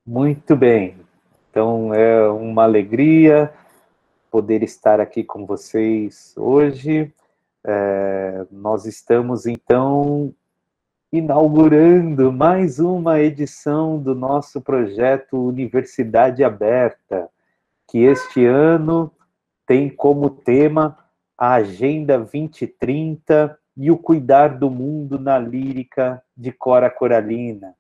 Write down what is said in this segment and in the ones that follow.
Muito bem. Então, é uma alegria poder estar aqui com vocês hoje. Nós estamos, então, inaugurando mais uma edição do nosso projeto Universidade Aberta, que este ano tem como tema a Agenda 2030 e o cuidar do mundo na lírica de Cora Coralina.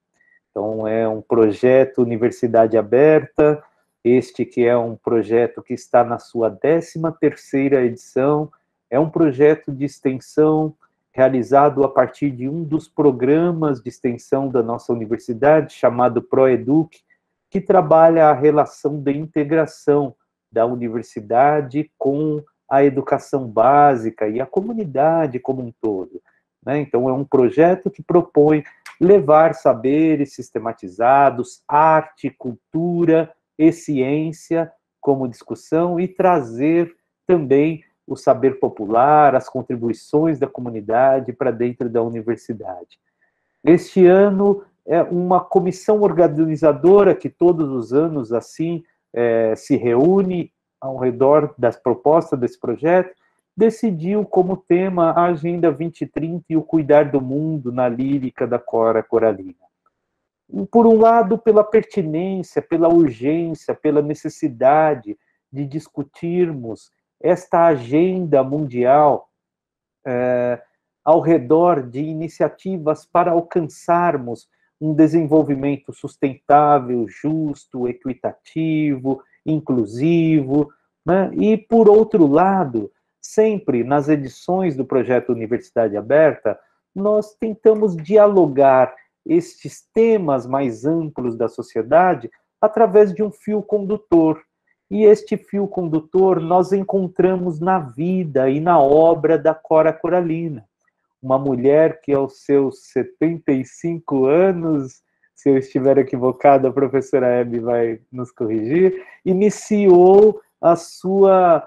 Então, é um projeto Universidade Aberta, este que é um projeto que está na sua 13ª edição, é um projeto de extensão realizado a partir de um dos programas de extensão da nossa universidade, chamado ProEduc, que trabalha a relação de integração da universidade com a educação básica e a comunidade como um todo. Então, é um projeto que propõe levar saberes sistematizados, arte, cultura e ciência como discussão e trazer também o saber popular, as contribuições da comunidade para dentro da universidade. Este ano é uma comissão organizadora que todos os anos assim se reúne ao redor das propostas desse projeto, decidiu como tema a Agenda 2030 e o cuidar do mundo na lírica da Cora Coralina. Por um lado, pela pertinência, pela urgência, pela necessidade de discutirmos esta agenda mundial ao redor de iniciativas para alcançarmos um desenvolvimento sustentável, justo, equitativo, inclusivo, né? E, por outro lado, sempre nas edições do projeto Universidade Aberta, nós tentamos dialogar estes temas mais amplos da sociedade através de um fio condutor. E este fio condutor nós encontramos na vida e na obra da Cora Coralina, uma mulher que aos seus 75 anos, se eu estiver equivocado, a professora Hebe vai nos corrigir, iniciou a sua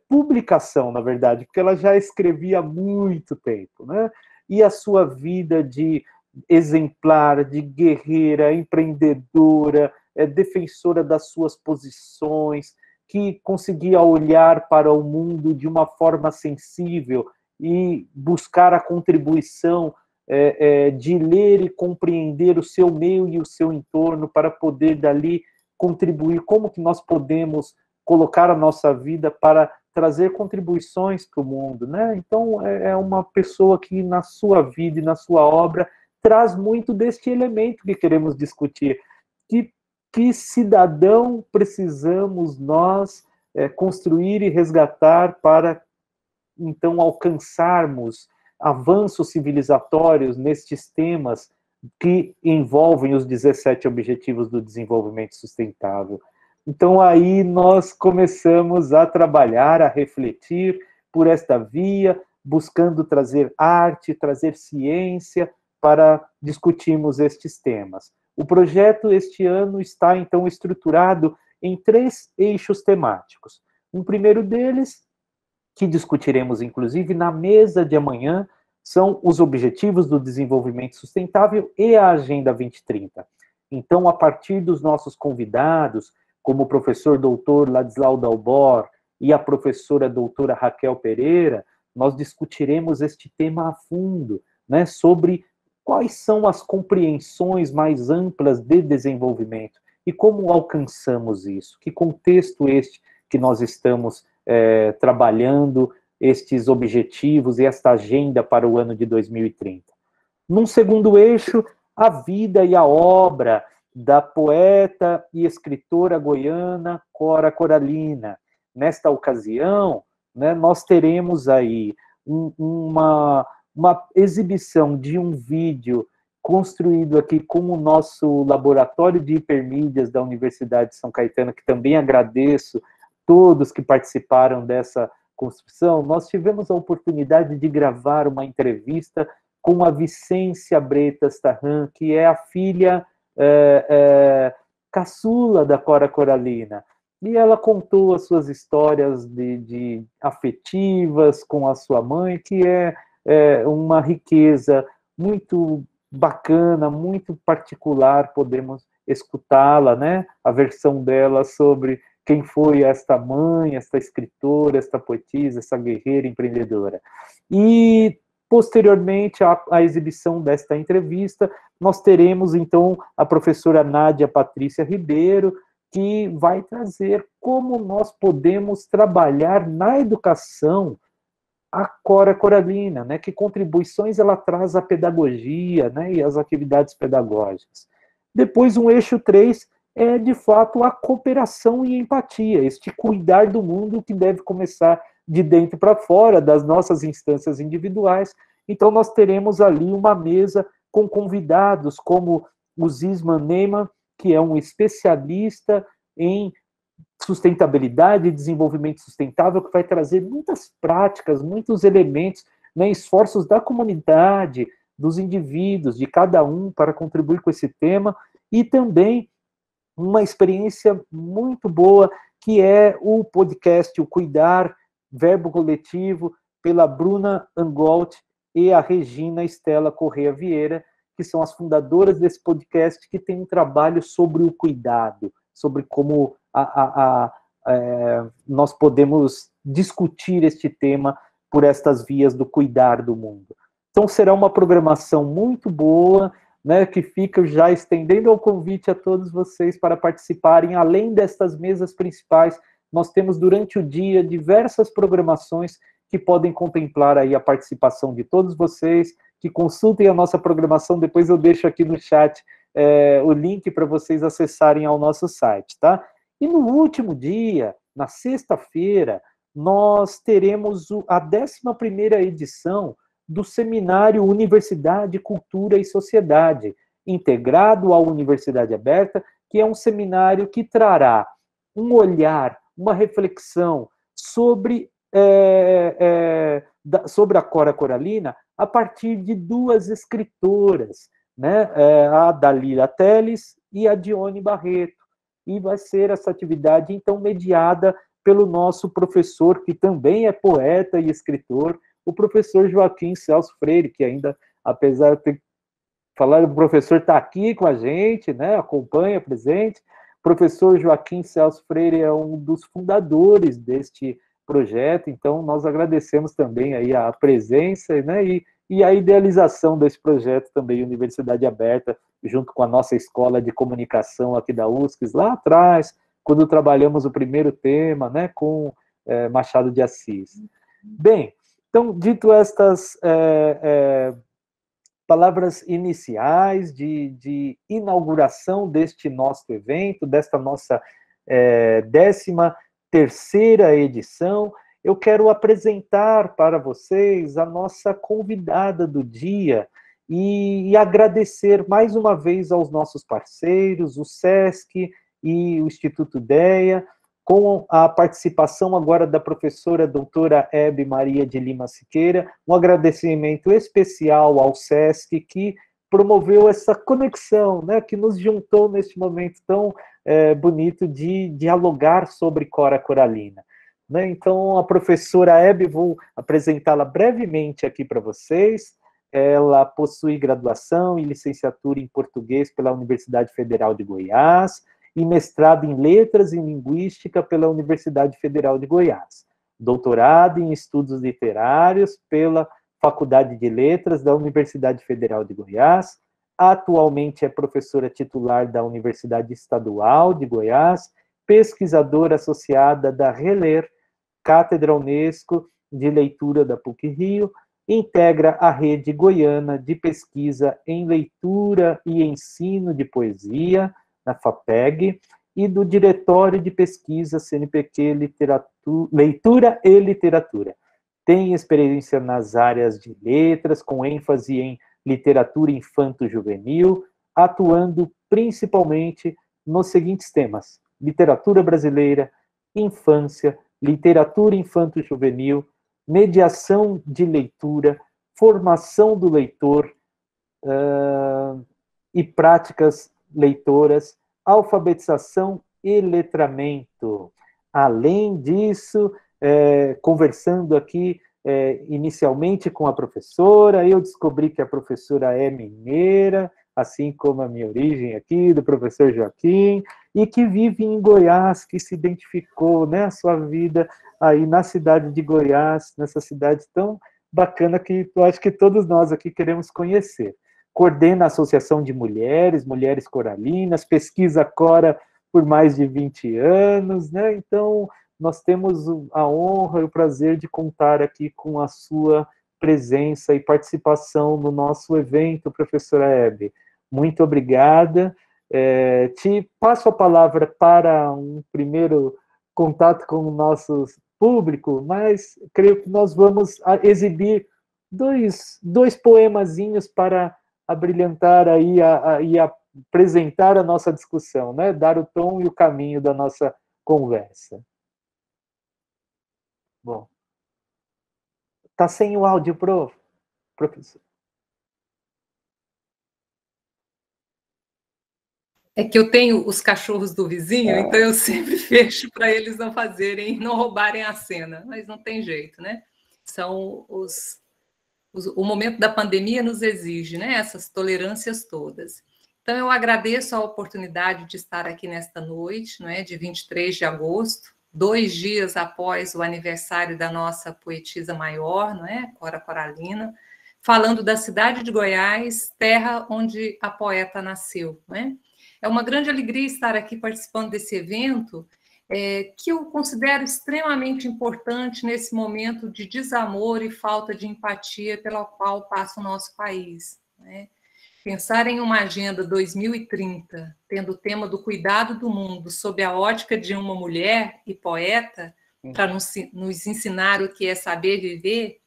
publicação, na verdade, porque ela já escrevia há muito tempo, né? E a sua vida de exemplar, de guerreira, empreendedora, defensora das suas posições, que conseguia olhar para o mundo de uma forma sensível e buscar a contribuição de ler e compreender o seu meio e o seu entorno para poder dali contribuir. Como que nós podemos colocar a nossa vida para trazer contribuições para o mundo, né? Então, é uma pessoa que na sua vida e na sua obra traz muito deste elemento que queremos discutir. Que cidadão precisamos nós construir e resgatar para, então, alcançarmos avanços civilizatórios nestes temas que envolvem os 17 Objetivos do Desenvolvimento Sustentável. Então, aí nós começamos a trabalhar, a refletir por esta via, buscando trazer arte, trazer ciência para discutirmos estes temas. O projeto este ano está, então, estruturado em 3 eixos temáticos. Um primeiro deles, que discutiremos, inclusive, na mesa de amanhã, são os Objetivos do Desenvolvimento Sustentável e a Agenda 2030. Então, a partir dos nossos convidados, como o professor doutor Ladislau Dalbor e a professora doutora Raquel Pereira, nós discutiremos este tema a fundo, né, sobre quais são as compreensões mais amplas de desenvolvimento e como alcançamos isso, que contexto este que nós estamos trabalhando estes objetivos e esta agenda para o ano de 2030. Num segundo eixo, a vida e a obra da poeta e escritora goiana Cora Coralina. Nesta ocasião, né, nós teremos aí uma exibição de um vídeo construído aqui com o nosso laboratório de hipermídias da Universidade de São Caetano, que também agradeço todos que participaram dessa construção. Nós tivemos a oportunidade de gravar uma entrevista com a Vicência Bretas Tarran, que é a filha caçula da Cora Coralina. E ela contou as suas histórias de afetivas com a sua mãe, que é uma riqueza muito bacana, muito particular, podemos escutá-la, né, a versão dela sobre quem foi esta mãe, esta escritora, esta poetisa, essa guerreira empreendedora. E, posteriormente à exibição desta entrevista, nós teremos, então, a professora Nádia Patrícia Ribeiro, que vai trazer como nós podemos trabalhar na educação a Cora Coralina, né? Que contribuições ela traz à pedagogia, né? E às atividades pedagógicas. Depois, um eixo 3 é, de fato, a cooperação e empatia, este cuidar do mundo que deve começar de dentro para fora, das nossas instâncias individuais. Então, nós teremos ali uma mesa com convidados como o Zisman Neyman, que é um especialista em sustentabilidade e desenvolvimento sustentável, que vai trazer muitas práticas, muitos elementos, né, esforços da comunidade, dos indivíduos, de cada um, para contribuir com esse tema, e também uma experiência muito boa, que é o podcast, o Cuidar, Verbo Coletivo, pela Bruna Angolt e a Regina Estela Correia Vieira, que são as fundadoras desse podcast, que tem um trabalho sobre o cuidado, sobre como nós podemos discutir este tema por estas vias do cuidar do mundo. Então, será uma programação muito boa, né, que fica já estendendo o convite a todos vocês para participarem. Além destas mesas principais, nós temos durante o dia diversas programações que podem contemplar aí a participação de todos vocês, que consultem a nossa programação. Depois eu deixo aqui no chat o link para vocês acessarem ao nosso site, tá? E no último dia, na sexta-feira, nós teremos a 11ª edição do seminário Universidade, Cultura e Sociedade, integrado à Universidade Aberta, que é um seminário que trará um olhar, uma reflexão sobre a Cora Coralina a partir de duas escritoras, né, a Dalila Teles e a Dione Barreto. E vai ser essa atividade, então, mediada pelo nosso professor, que também é poeta e escritor, o professor Joaquim Celso Freire, que ainda, apesar de ter falado, o professor está aqui com a gente, né, acompanha, presente. O professor Joaquim Celso Freire é um dos fundadores deste projeto, então nós agradecemos também aí a presença, né, e a idealização desse projeto também, Universidade Aberta, junto com a nossa escola de comunicação aqui da USCS, lá atrás, quando trabalhamos o primeiro tema, né, com Machado de Assis. Bem, então, dito estas palavras iniciais de inauguração deste nosso evento, desta nossa 13ª edição, eu quero apresentar para vocês a nossa convidada do dia e agradecer mais uma vez aos nossos parceiros, o SESC e o Instituto DEA, com a participação agora da professora doutora Hebe Maria de Lima Siqueira, um agradecimento especial ao SESC, que promoveu essa conexão, né, que nos juntou neste momento tão bonito de dialogar sobre Cora Coralina. Né? Então, a professora Hebe, vou apresentá-la brevemente aqui para vocês. Ela possui graduação e licenciatura em português pela Universidade Federal de Goiás, e mestrado em Letras e Linguística pela Universidade Federal de Goiás, doutorado em Estudos Literários pela Faculdade de Letras da Universidade Federal de Goiás, atualmente é professora titular da Universidade Estadual de Goiás, pesquisadora associada da Reler, Cátedra Unesco de Leitura da PUC-Rio, integra a Rede Goiana de Pesquisa em Leitura e Ensino de Poesia, na FAPEG, e do Diretório de Pesquisa CNPq Leitura e Literatura. Tem experiência nas áreas de letras, com ênfase em literatura infanto-juvenil, atuando principalmente nos seguintes temas: literatura brasileira, infância, literatura infanto-juvenil, mediação de leitura, formação do leitor e práticas leitoras, alfabetização e letramento. Além disso, conversando aqui inicialmente com a professora, eu descobri que a professora é mineira, assim como a minha origem aqui, do professor Joaquim, e que vive em Goiás, que se identificou, né, a sua vida aí na cidade de Goiás, nessa cidade tão bacana que eu acho que todos nós aqui queremos conhecer. Coordena a Associação de Mulheres, Mulheres Coralinas, pesquisa Cora por mais de 20 anos, né? Então, nós temos a honra e o prazer de contar aqui com a sua presença e participação no nosso evento, professora Hebe. Muito obrigada. Te passo a palavra para um primeiro contato com o nosso público, mas creio que nós vamos exibir dois poemazinhos para abrilhantar aí e apresentar a nossa discussão, né? Dar o tom e o caminho da nossa conversa. Bom, tá sem o áudio, professor. É que eu tenho os cachorros do vizinho, então eu sempre fecho para eles não fazerem, não roubarem a cena, mas não tem jeito, né? São o momento da pandemia nos exige, né? Essas tolerâncias todas. Então eu agradeço a oportunidade de estar aqui nesta noite, não é? De 23 de agosto, 2 dias após o aniversário da nossa poetisa maior, não é? Cora Coralina, falando da cidade de Goiás, terra onde a poeta nasceu, não é? É uma grande alegria estar aqui participando desse evento, que eu considero extremamente importante nesse momento de desamor e falta de empatia pela qual passa o nosso país, né? Pensar em uma agenda 2030, tendo o tema do cuidado do mundo sob a ótica de uma mulher e poeta, para nos ensinar o que é saber viver,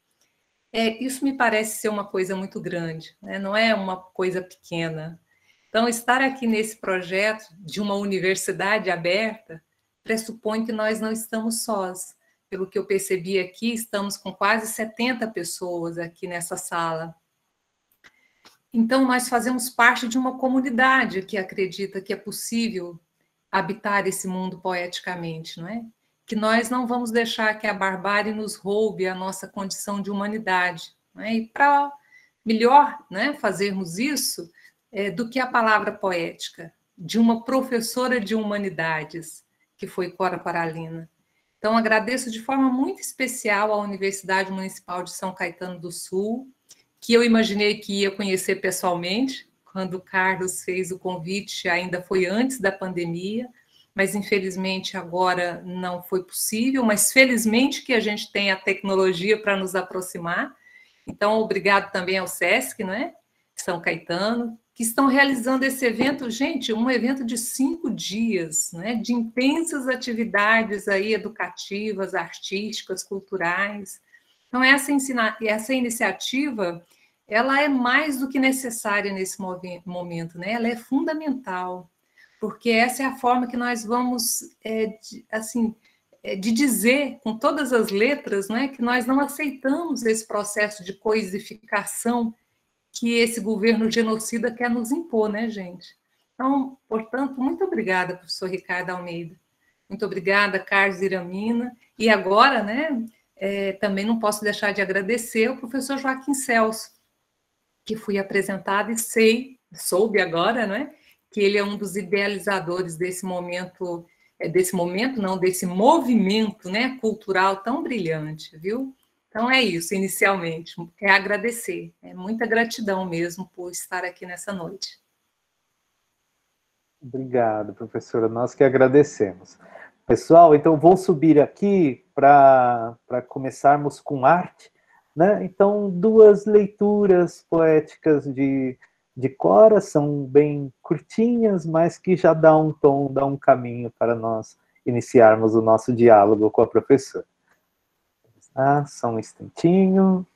isso me parece ser uma coisa muito grande, né? Não é uma coisa pequena. Então, estar aqui nesse projeto de uma universidade aberta pressupõe que nós não estamos sós. Pelo que eu percebi aqui, estamos com quase 70 pessoas aqui nessa sala. Então, nós fazemos parte de uma comunidade que acredita que é possível habitar esse mundo poeticamente, não é? Que nós não vamos deixar que a barbárie nos roube a nossa condição de humanidade, não é? E para melhor, né, fazermos isso, do que a palavra poética, de uma professora de humanidades, que foi Cora Coralina. Então, agradeço de forma muito especial à Universidade Municipal de São Caetano do Sul, que eu imaginei que ia conhecer pessoalmente, quando o Carlos fez o convite, ainda foi antes da pandemia, mas infelizmente agora não foi possível, mas felizmente que a gente tem a tecnologia para nos aproximar. Então, obrigado também ao SESC, não é? São Caetano, que estão realizando esse evento, gente, um evento de 5 dias, né, de intensas atividades aí educativas, artísticas, culturais. Então, essa iniciativa, ela é mais do que necessária nesse momento, né? Ela é fundamental, porque essa é a forma que nós vamos, de dizer com todas as letras, né, que nós não aceitamos esse processo de coisificação que esse governo genocida quer nos impor, né, gente? Então, portanto, muito obrigada, professor Ricardo Almeida. Muito obrigada, Carlos Iramina. E agora, né, também não posso deixar de agradecer ao professor Joaquim Celso, que fui apresentado e soube agora, né, que ele é um dos idealizadores desse momento, desse movimento, né, cultural tão brilhante, viu? Então é isso, inicialmente, é agradecer, é muita gratidão mesmo por estar aqui nessa noite. Obrigado, professora, nós que agradecemos. Pessoal, então vou subir aqui para começarmos com arte, né? Então, 2 leituras poéticas de Cora, são bem curtinhas, mas que já dá um tom, dá um caminho para nós iniciarmos o nosso diálogo com a professora. Só um instantinho.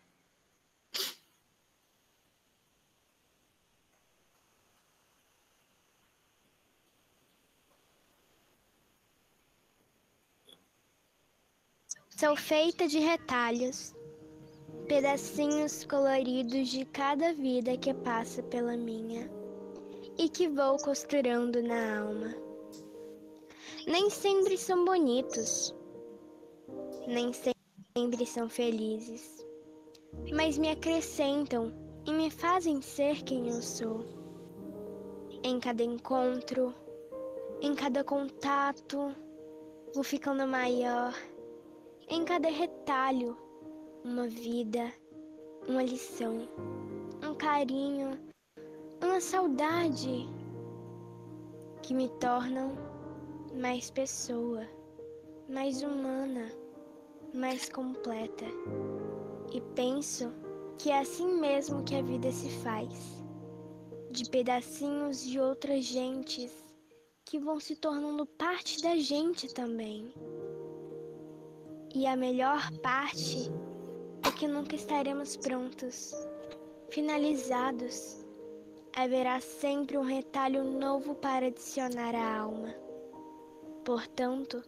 Sou feita de retalhos, pedacinhos coloridos de cada vida que passa pela minha e que vou costurando na alma. Nem sempre são bonitos, nem sempre são felizes, mas me acrescentam e me fazem ser quem eu sou. Em cada encontro, em cada contato, vou ficando maior. Em cada retalho, uma vida, uma lição, um carinho, uma saudade que me tornam mais pessoa, mais humana, mais completa. E penso que é assim mesmo que a vida se faz, de pedacinhos de outras gentes que vão se tornando parte da gente também. E a melhor parte é que nunca estaremos prontos, finalizados. Haverá sempre um retalho novo para adicionar à alma. Portanto,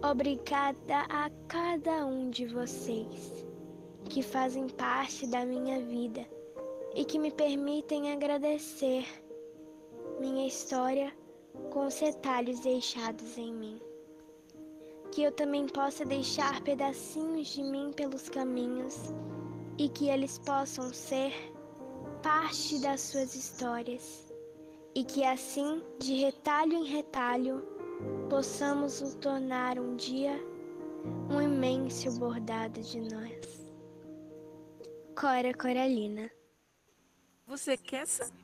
obrigada a cada um de vocês que fazem parte da minha vida e que me permitem agradecer minha história com os retalhos deixados em mim. Que eu também possa deixar pedacinhos de mim pelos caminhos e que eles possam ser parte das suas histórias. E que assim, de retalho em retalho, possamos nos tornar um dia um imenso bordado de nós. Cora Coralina. Você quer saber?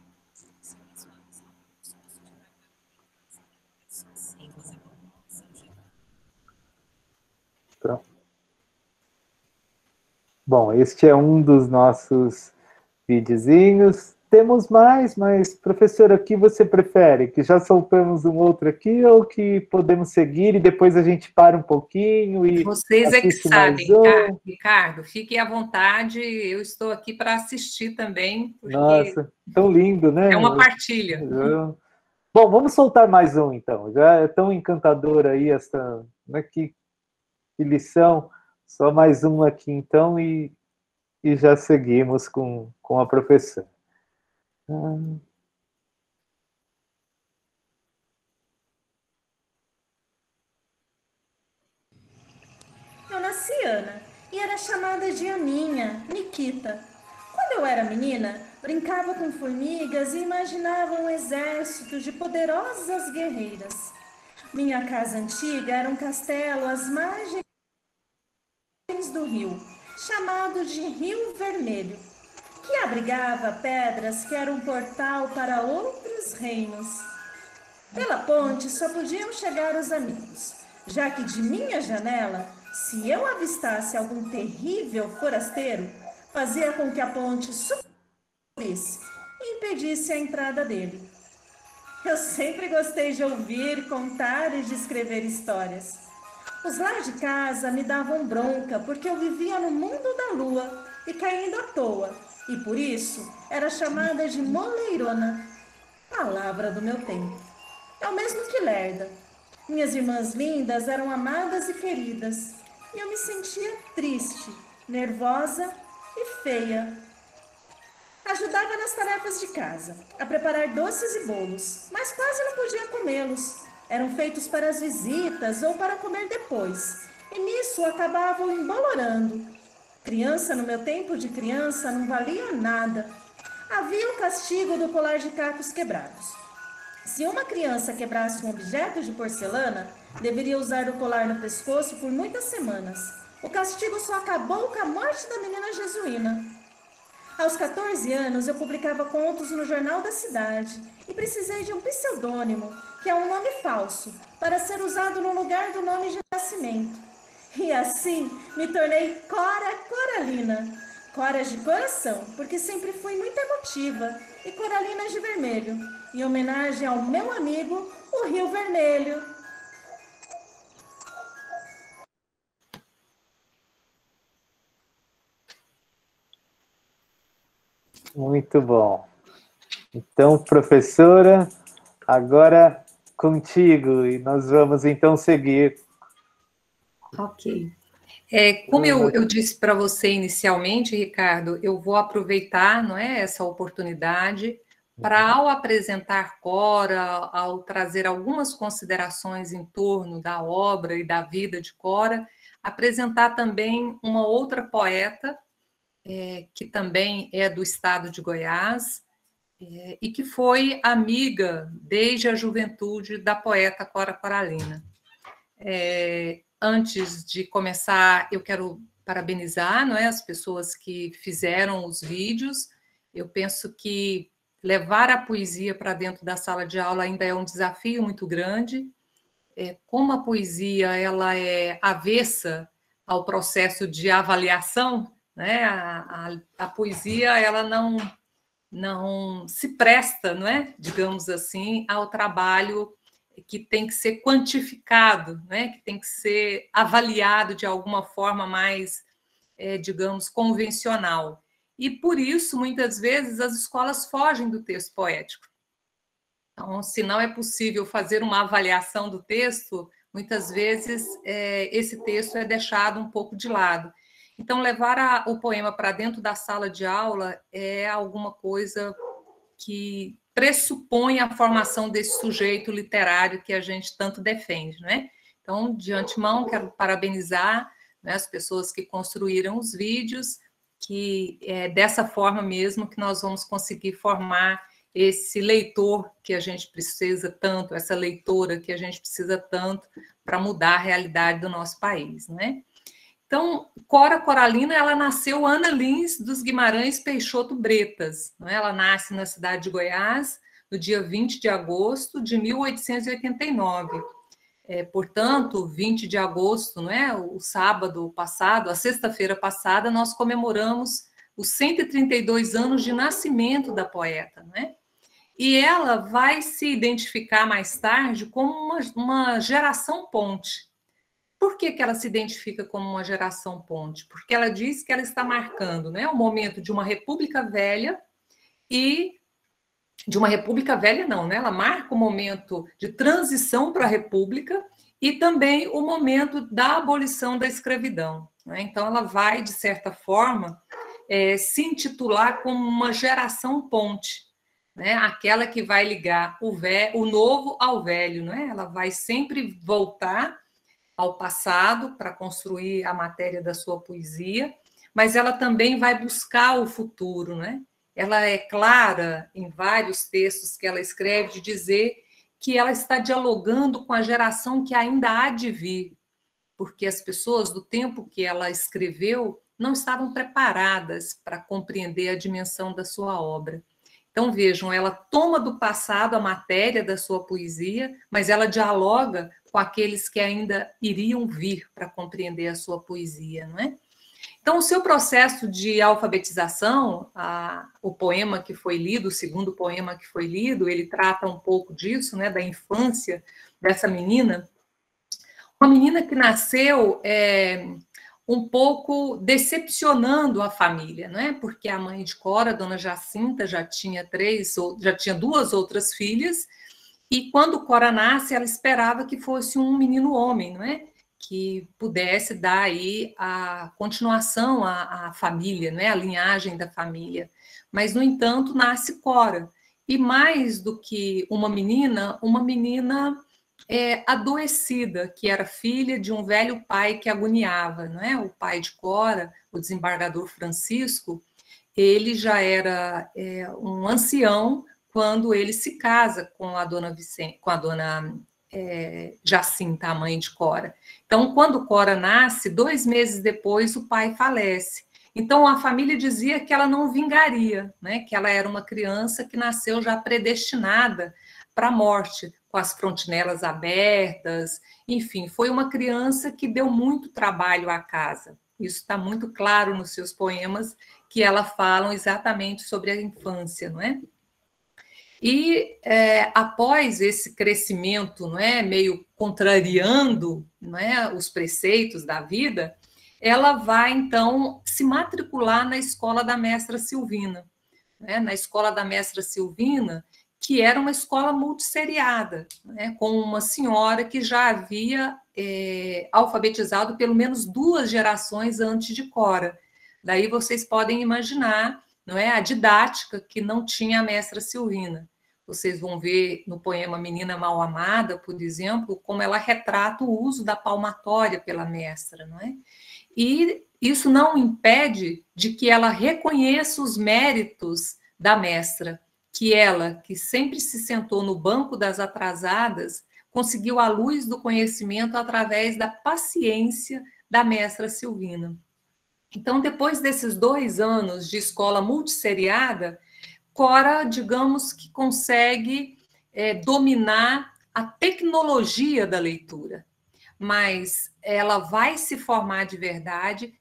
Bom, este é um dos nossos videozinhos. Temos mais, mas, professora, o que você prefere? Que já soltamos um outro aqui ou que podemos seguir e depois a gente para um pouquinho e vocês é que assiste mais sabem, um? Ricardo, fiquem à vontade, eu estou aqui para assistir também, porque Nossa, tão lindo, né? é uma partilha. Bom, vamos soltar mais um, então. Já é tão encantadora aí essa... Né, que lição. Só mais um aqui, então, e já seguimos com a professora. Eu nasci Ana e era chamada de Aninha, Nikita. Quando eu era menina, brincava com formigas e imaginava um exército de poderosas guerreiras. Minha casa antiga era um castelo às margens do rio, chamado de Rio Vermelho, que abrigava pedras que eram um portal para outros reinos. Pela ponte só podiam chegar os amigos, já que de minha janela, se eu avistasse algum terrível forasteiro, fazia com que a ponte subisse e impedisse a entrada dele. Eu sempre gostei de ouvir, contar e de escrever histórias. Os lá de casa me davam bronca porque eu vivia no mundo da lua e caindo à toa, e por isso era chamada de moleirona, palavra do meu tempo. É o mesmo que lerda. Minhas irmãs lindas eram amadas e queridas, e eu me sentia triste, nervosa e feia. Ajudava nas tarefas de casa, a preparar doces e bolos, mas quase não podia comê-los. Eram feitos para as visitas ou para comer depois, e nisso acabavam embolorando. Criança, no meu tempo de criança, não valia nada. Havia o castigo do colar de cacos quebrados. Se uma criança quebrasse um objeto de porcelana, deveria usar o colar no pescoço por muitas semanas. O castigo só acabou com a morte da menina jesuína. Aos 14 anos, eu publicava contos no jornal da cidade e precisei de um pseudônimo, que é um nome falso, para ser usado no lugar do nome de nascimento. E assim, me tornei Cora Coralina. Cora de coração, porque sempre fui muito emotiva, e Coralina de vermelho, em homenagem ao meu amigo, o Rio Vermelho. Muito bom. Então, professora, agora contigo, e nós vamos então seguir. Ok. Como eu disse para você inicialmente, Ricardo, eu vou aproveitar, não é, essa oportunidade para, ao apresentar Cora, ao trazer algumas considerações em torno da obra e da vida de Cora, apresentar também uma outra poeta, que também é do estado de Goiás, e que foi amiga desde a juventude da poeta Cora Coralina. Antes de começar, eu quero parabenizar, não é, as pessoas que fizeram os vídeos. Eu penso que levar a poesia para dentro da sala de aula ainda é um desafio muito grande. Como a poesia ela é avessa ao processo de avaliação, né, a poesia ela não se presta, não é, digamos assim, ao trabalho que tem que ser quantificado, né, que tem que ser avaliado de alguma forma mais, digamos, convencional. E, por isso, muitas vezes, as escolas fogem do texto poético. Então, se não é possível fazer uma avaliação do texto, muitas vezes esse texto é deixado um pouco de lado. Então, levar o poema para dentro da sala de aula é alguma coisa que pressupõe a formação desse sujeito literário que a gente tanto defende, não é? Então, de antemão, quero parabenizar, né, as pessoas que construíram os vídeos, que é dessa forma mesmo que nós vamos conseguir formar esse leitor que a gente precisa tanto, essa leitora que a gente precisa tanto para mudar a realidade do nosso país, né? Então, Cora Coralina, ela nasceu Ana Lins dos Guimarães Peixoto Bretas, não é? Ela nasce na cidade de Goiás, no dia 20 de agosto de 1889. Portanto, 20 de agosto, não é? O sábado passado, a sexta-feira passada, nós comemoramos os 132 anos de nascimento da poeta, não é? E ela vai se identificar mais tarde como uma geração ponte. Por que ela se identifica como uma geração ponte? Porque ela diz que ela está marcando, né, o momento de uma república velha e de uma república velha não, né? Ela marca o momento de transição para a república e também o momento da abolição da escravidão, né? Então ela vai, de certa forma, se intitular como uma geração ponte, né? Aquela que vai ligar o novo ao velho, né? Ela vai sempre voltar ao passado para construir a matéria da sua poesia, mas ela também vai buscar o futuro, né? Ela é clara em vários textos que ela escreve de dizer que ela está dialogando com a geração que ainda há de vir, porque as pessoas do tempo que ela escreveu não estavam preparadas para compreender a dimensão da sua obra. Então, vejam, ela toma do passado a matéria da sua poesia, mas ela dialoga com aqueles que ainda iriam vir para compreender a sua poesia, não é? Então, o seu processo de alfabetização, o poema que foi lido, o segundo poema que foi lido, ele trata um pouco disso, né, da infância dessa menina. Uma menina que nasceu um pouco decepcionando a família, não é? Porque a mãe de Cora, a dona Jacinta, já tinha duas outras filhas, e quando Cora nasce, ela esperava que fosse um menino homem, não é? Que pudesse dar aí a continuação à família, né? A linhagem da família. Mas, no entanto, nasce Cora. E mais do que uma menina adoecida, que era filha de um velho pai que agoniava, não é? O pai de Cora, o desembargador Francisco, ele já era um ancião quando ele se casa com a dona Jacinta, a mãe de Cora. Então, quando Cora nasce, 2 meses depois, o pai falece. Então, a família dizia que ela não vingaria, né? Que ela era uma criança que nasceu já predestinada para a morte, com as frontinelas abertas, enfim, foi uma criança que deu muito trabalho à casa. Isso está muito claro nos seus poemas, que ela falam exatamente sobre a infância, não é? E após esse crescimento, não é, meio contrariando, não é, os preceitos da vida, ela vai, então, se matricular na escola da mestra Silvina. Né? Na escola da mestra Silvina, que era uma escola multisseriada, né? Com uma senhora que já havia alfabetizado pelo menos 2 gerações antes de Cora. Daí vocês podem imaginar, não é, a didática que não tinha a mestra Silvina. Vocês vão ver no poema Menina Mal Amada, por exemplo, como ela retrata o uso da palmatória pela mestra, não é? E isso não impede de que ela reconheça os méritos da mestra, que ela, que sempre se sentou no banco das atrasadas, conseguiu a luz do conhecimento através da paciência da mestra Silvina. Então, depois desses 2 anos de escola multisseriada, Cora, digamos que consegue dominar a tecnologia da leitura, mas ela vai se formar de verdade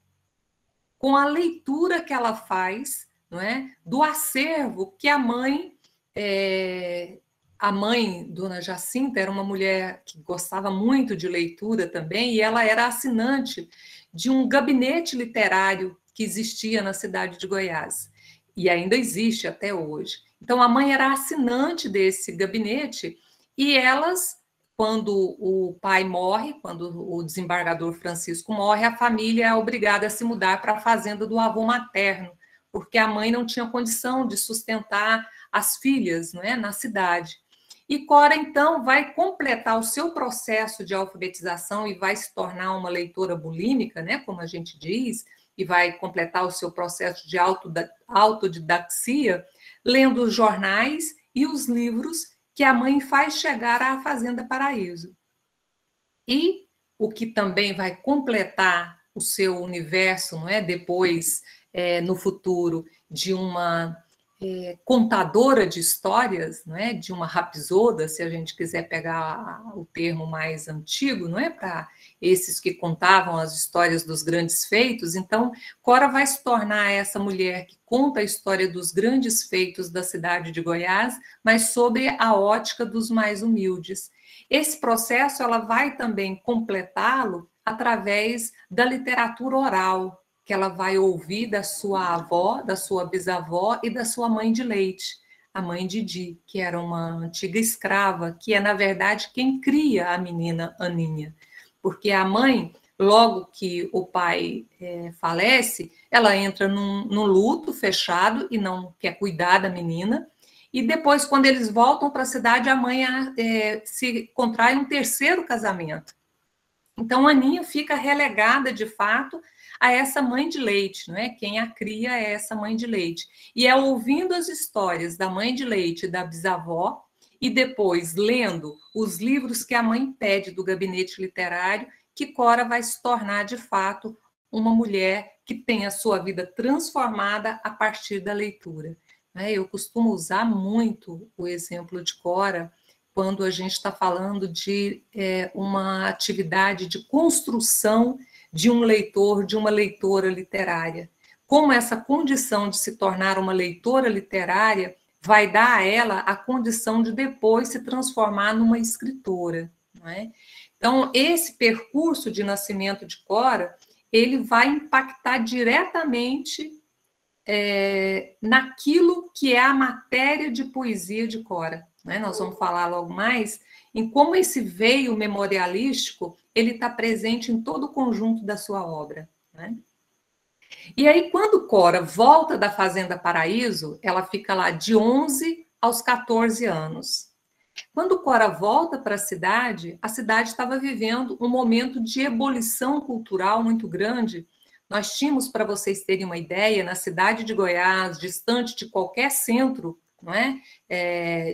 com a leitura que ela faz, não é, do acervo que a mãe, Dona Jacinta, era uma mulher que gostava muito de leitura também, e ela era assinante de um gabinete literário que existia na cidade de Goiás, e ainda existe até hoje. Então, a mãe era assinante desse gabinete, e elas, quando o pai morre, quando o desembargador Francisco morre, a família é obrigada a se mudar para a fazenda do avô materno, porque a mãe não tinha condição de sustentar as filhas, não é, na cidade. E Cora, então, vai completar o seu processo de alfabetização e vai se tornar uma leitora bulímica, né, como a gente diz, e vai completar o seu processo de autodidaxia, lendo os jornais e os livros que a mãe faz chegar à Fazenda Paraíso. E o que também vai completar o seu universo, não é, depois, no futuro, de uma contadora de histórias, não é, de uma rapisoda, se a gente quiser pegar o termo mais antigo, não é, para esses que contavam as histórias dos grandes feitos. Então, Cora vai se tornar essa mulher que conta a história dos grandes feitos da cidade de Goiás, mas sob a ótica dos mais humildes. Esse processo ela vai também completá-lo através da literatura oral, que ela vai ouvir da sua avó, da sua bisavó e da sua mãe de leite, a mãe Didi, que era uma antiga escrava, que é, na verdade, quem cria a menina Aninha. Porque a mãe, logo que o pai falece, ela entra num luto fechado e não quer cuidar da menina. E depois, quando eles voltam para a cidade, a mãe se contrai um 3º casamento. Então, a Aninha fica relegada, de fato, a essa mãe de leite, não é? Quem a cria é essa mãe de leite. E é ouvindo as histórias da mãe de leite e da bisavó, e depois lendo os livros que a mãe pede do gabinete literário, que Cora vai se tornar, de fato, uma mulher que tem a sua vida transformada a partir da leitura. Eu costumo usar muito o exemplo de Cora quando a gente está falando de uma atividade de construção de um leitor, de uma leitora literária. Como essa condição de se tornar uma leitora literária vai dar a ela a condição de depois se transformar numa escritora, não é? Então, esse percurso de nascimento de Cora, ele vai impactar diretamente naquilo que é a matéria de poesia de Cora. Né? Nós vamos falar logo mais em como esse veio memorialístico ele está presente em todo o conjunto da sua obra. Né? E aí, quando Cora volta da Fazenda Paraíso, ela fica lá de 11 aos 14 anos. Quando Cora volta para a cidade estava vivendo um momento de ebulição cultural muito grande. Nós tínhamos, para vocês terem uma ideia, na cidade de Goiás, distante de qualquer centro, não é?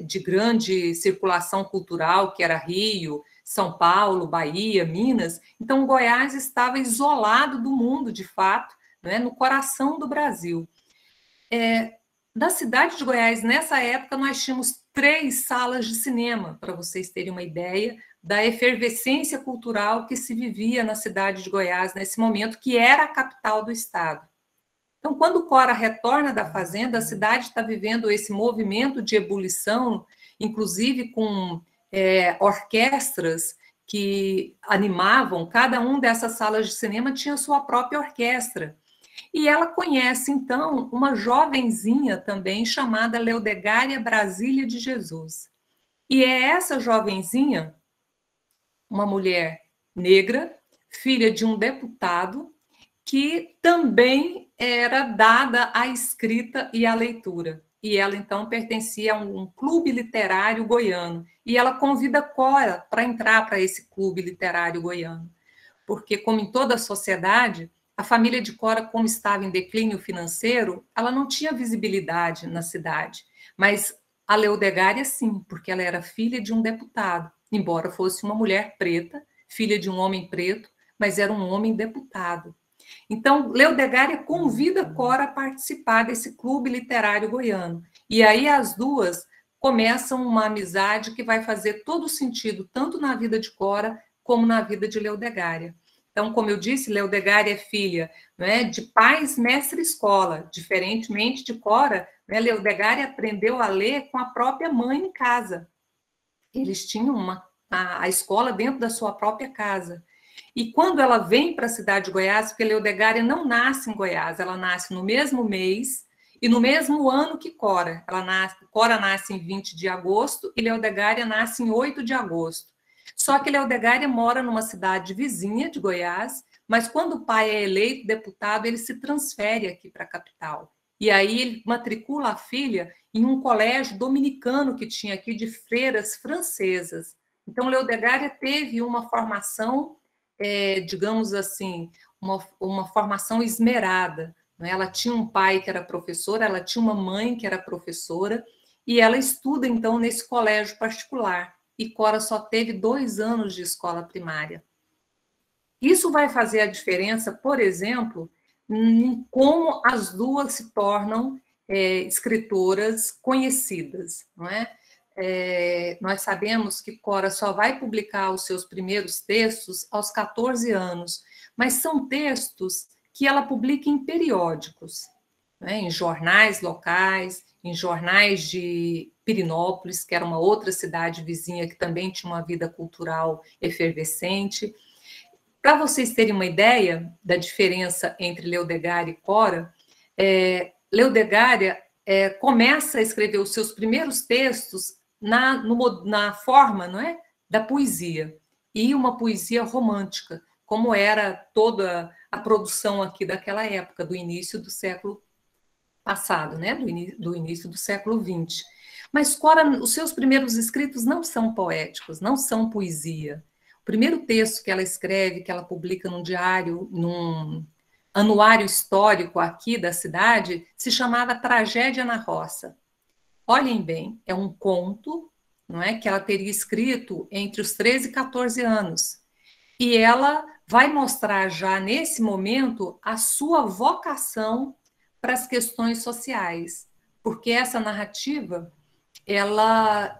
De grande circulação cultural, que era Rio, São Paulo, Bahia, Minas. Então, Goiás estava isolado do mundo, de fato, não é? No coração do Brasil. Da cidade de Goiás, nessa época, nós tínhamos 3 salas de cinema, para vocês terem uma ideia da efervescência cultural que se vivia na cidade de Goiás nesse momento, que era a capital do estado. Então, quando Cora retorna da fazenda, a cidade está vivendo esse movimento de ebulição, inclusive com orquestras que animavam, cada uma dessas salas de cinema tinha sua própria orquestra. E ela conhece, então, uma jovenzinha também chamada Leodegária Brasília de Jesus. E é essa jovenzinha, uma mulher negra, filha de um deputado, que também era dada à escrita e à leitura. E ela, então, pertencia a um clube literário goiano. E ela convida Cora para entrar para esse clube literário goiano. Porque, como em toda a sociedade, a família de Cora, como estava em declínio financeiro, ela não tinha visibilidade na cidade. Mas A Leodegária, sim, porque ela era filha de um deputado, embora fosse uma mulher preta, filha de um homem preto, mas era um homem deputado. Então, Leodegária convida Cora a participar desse clube literário goiano. E aí as duas começam uma amizade que vai fazer todo sentido, tanto na vida de Cora como na vida de Leodegária. Então, como eu disse, Leodegária é filha, né, de pais mestre-escola. Diferentemente de Cora, né, Leodegária aprendeu a ler com a própria mãe em casa. Eles tinham a escola dentro da sua própria casa. E quando ela vem para a cidade de Goiás, porque Leodegária não nasce em Goiás, ela nasce no mesmo mês e no mesmo ano que Cora. Cora nasce em 20 de agosto e Leodegária nasce em 8 de agosto. Só que Leodegária mora numa cidade vizinha de Goiás, mas quando o pai é eleito deputado, ele se transfere aqui para a capital. E aí ele matricula a filha em um colégio dominicano que tinha aqui de freiras francesas. Então, Leodegária teve uma formação, digamos assim, uma formação esmerada. Né? Ela tinha um pai que era professor, ela tinha uma mãe que era professora, e ela estuda, então, nesse colégio particular. E Cora só teve 2 anos de escola primária. Isso vai fazer a diferença, por exemplo, em como as duas se tornam escritoras conhecidas, não é? Nós sabemos que Cora só vai publicar os seus primeiros textos aos 14 anos, mas são textos que ela publica em periódicos, né, em jornais locais, em jornais de Pirinópolis, que era uma outra cidade vizinha que também tinha uma vida cultural efervescente. Para vocês terem uma ideia da diferença entre Leodegária e Cora, Leodegária começa a escrever os seus primeiros textos na forma, não é, da poesia, e uma poesia romântica, como era toda a produção aqui daquela época, do início do século passado, né, do início do século XX. Mas Cora, os seus primeiros escritos não são poéticos, não são poesia. O primeiro texto que ela escreve, que ela publica num diário, num anuário histórico aqui da cidade, se chamava Tragédia na Roça. Olhem bem, é um conto, não é, que ela teria escrito entre os 13 e 14 anos. E ela vai mostrar já nesse momento a sua vocação para as questões sociais, porque essa narrativa ela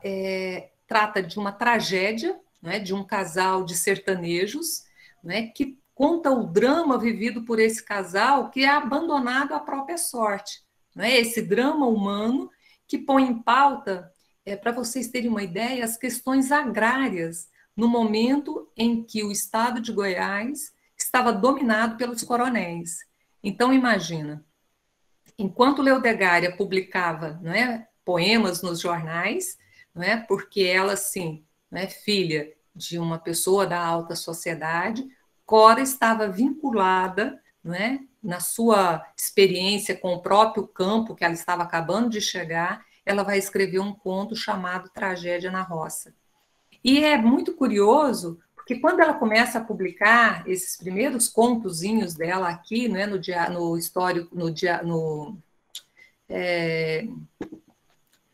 trata de uma tragédia, né, de um casal de sertanejos, né, que conta o drama vivido por esse casal que é abandonado à própria sorte. Né, esse drama humano que põe em pauta, para vocês terem uma ideia, as questões agrárias, no momento em que o estado de Goiás estava dominado pelos coronéis. Então, imagina, enquanto Leodegária publicava, não é, poemas nos jornais, não é, porque ela, sim, não é, filha de uma pessoa da alta sociedade, Cora estava vinculada, não é, na sua experiência com o próprio campo, que ela estava acabando de chegar, ela vai escrever um conto chamado Tragédia na Roça. E é muito curioso, porque quando ela começa a publicar esses primeiros contozinhos dela aqui, né, no histórico,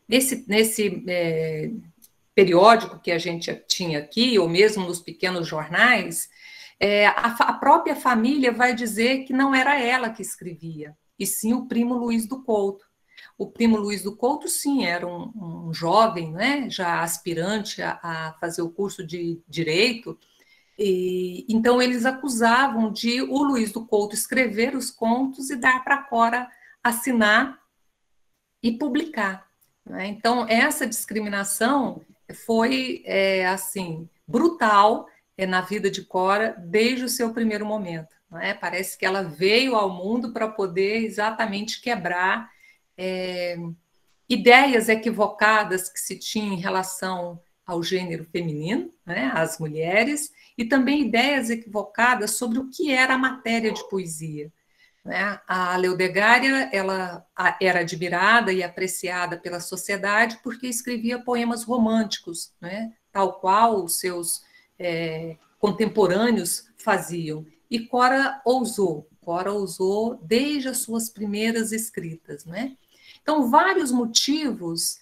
nesse periódico que a gente tinha aqui, ou mesmo nos pequenos jornais, a própria família vai dizer que não era ela que escrevia, e sim o primo Luiz do Couto. O primo Luiz do Couto, sim, era um jovem, né, já aspirante a fazer o curso de Direito, e então eles acusavam de o Luiz do Couto escrever os contos e dar para a Cora assinar e publicar. Né? Então, essa discriminação foi, assim, brutal na vida de Cora desde o seu primeiro momento. Não é? Parece que ela veio ao mundo para poder exatamente quebrar ideias equivocadas que se tinha em relação ao gênero feminino, né, às mulheres, e também ideias equivocadas sobre o que era a matéria de poesia. Né? A Leodegária ela era admirada e apreciada pela sociedade porque escrevia poemas românticos, né, tal qual os seus contemporâneos faziam. E Cora ousou desde as suas primeiras escritas. Né? Então, vários motivos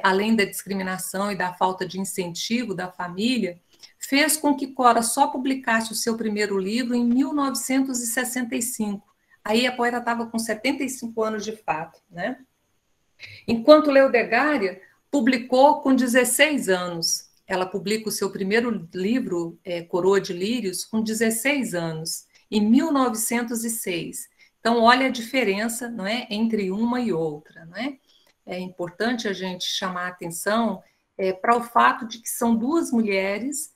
além da discriminação e da falta de incentivo da família, fez com que Cora só publicasse o seu primeiro livro em 1965. Aí a poeta estava com 75 anos de fato, né? Enquanto Leodegária publicou com 16 anos. Ela publica o seu primeiro livro, Coroa de Lírios, com 16 anos, em 1906. Então, olha a diferença, não é, entre uma e outra, não é? É importante a gente chamar a atenção para o fato de que são duas mulheres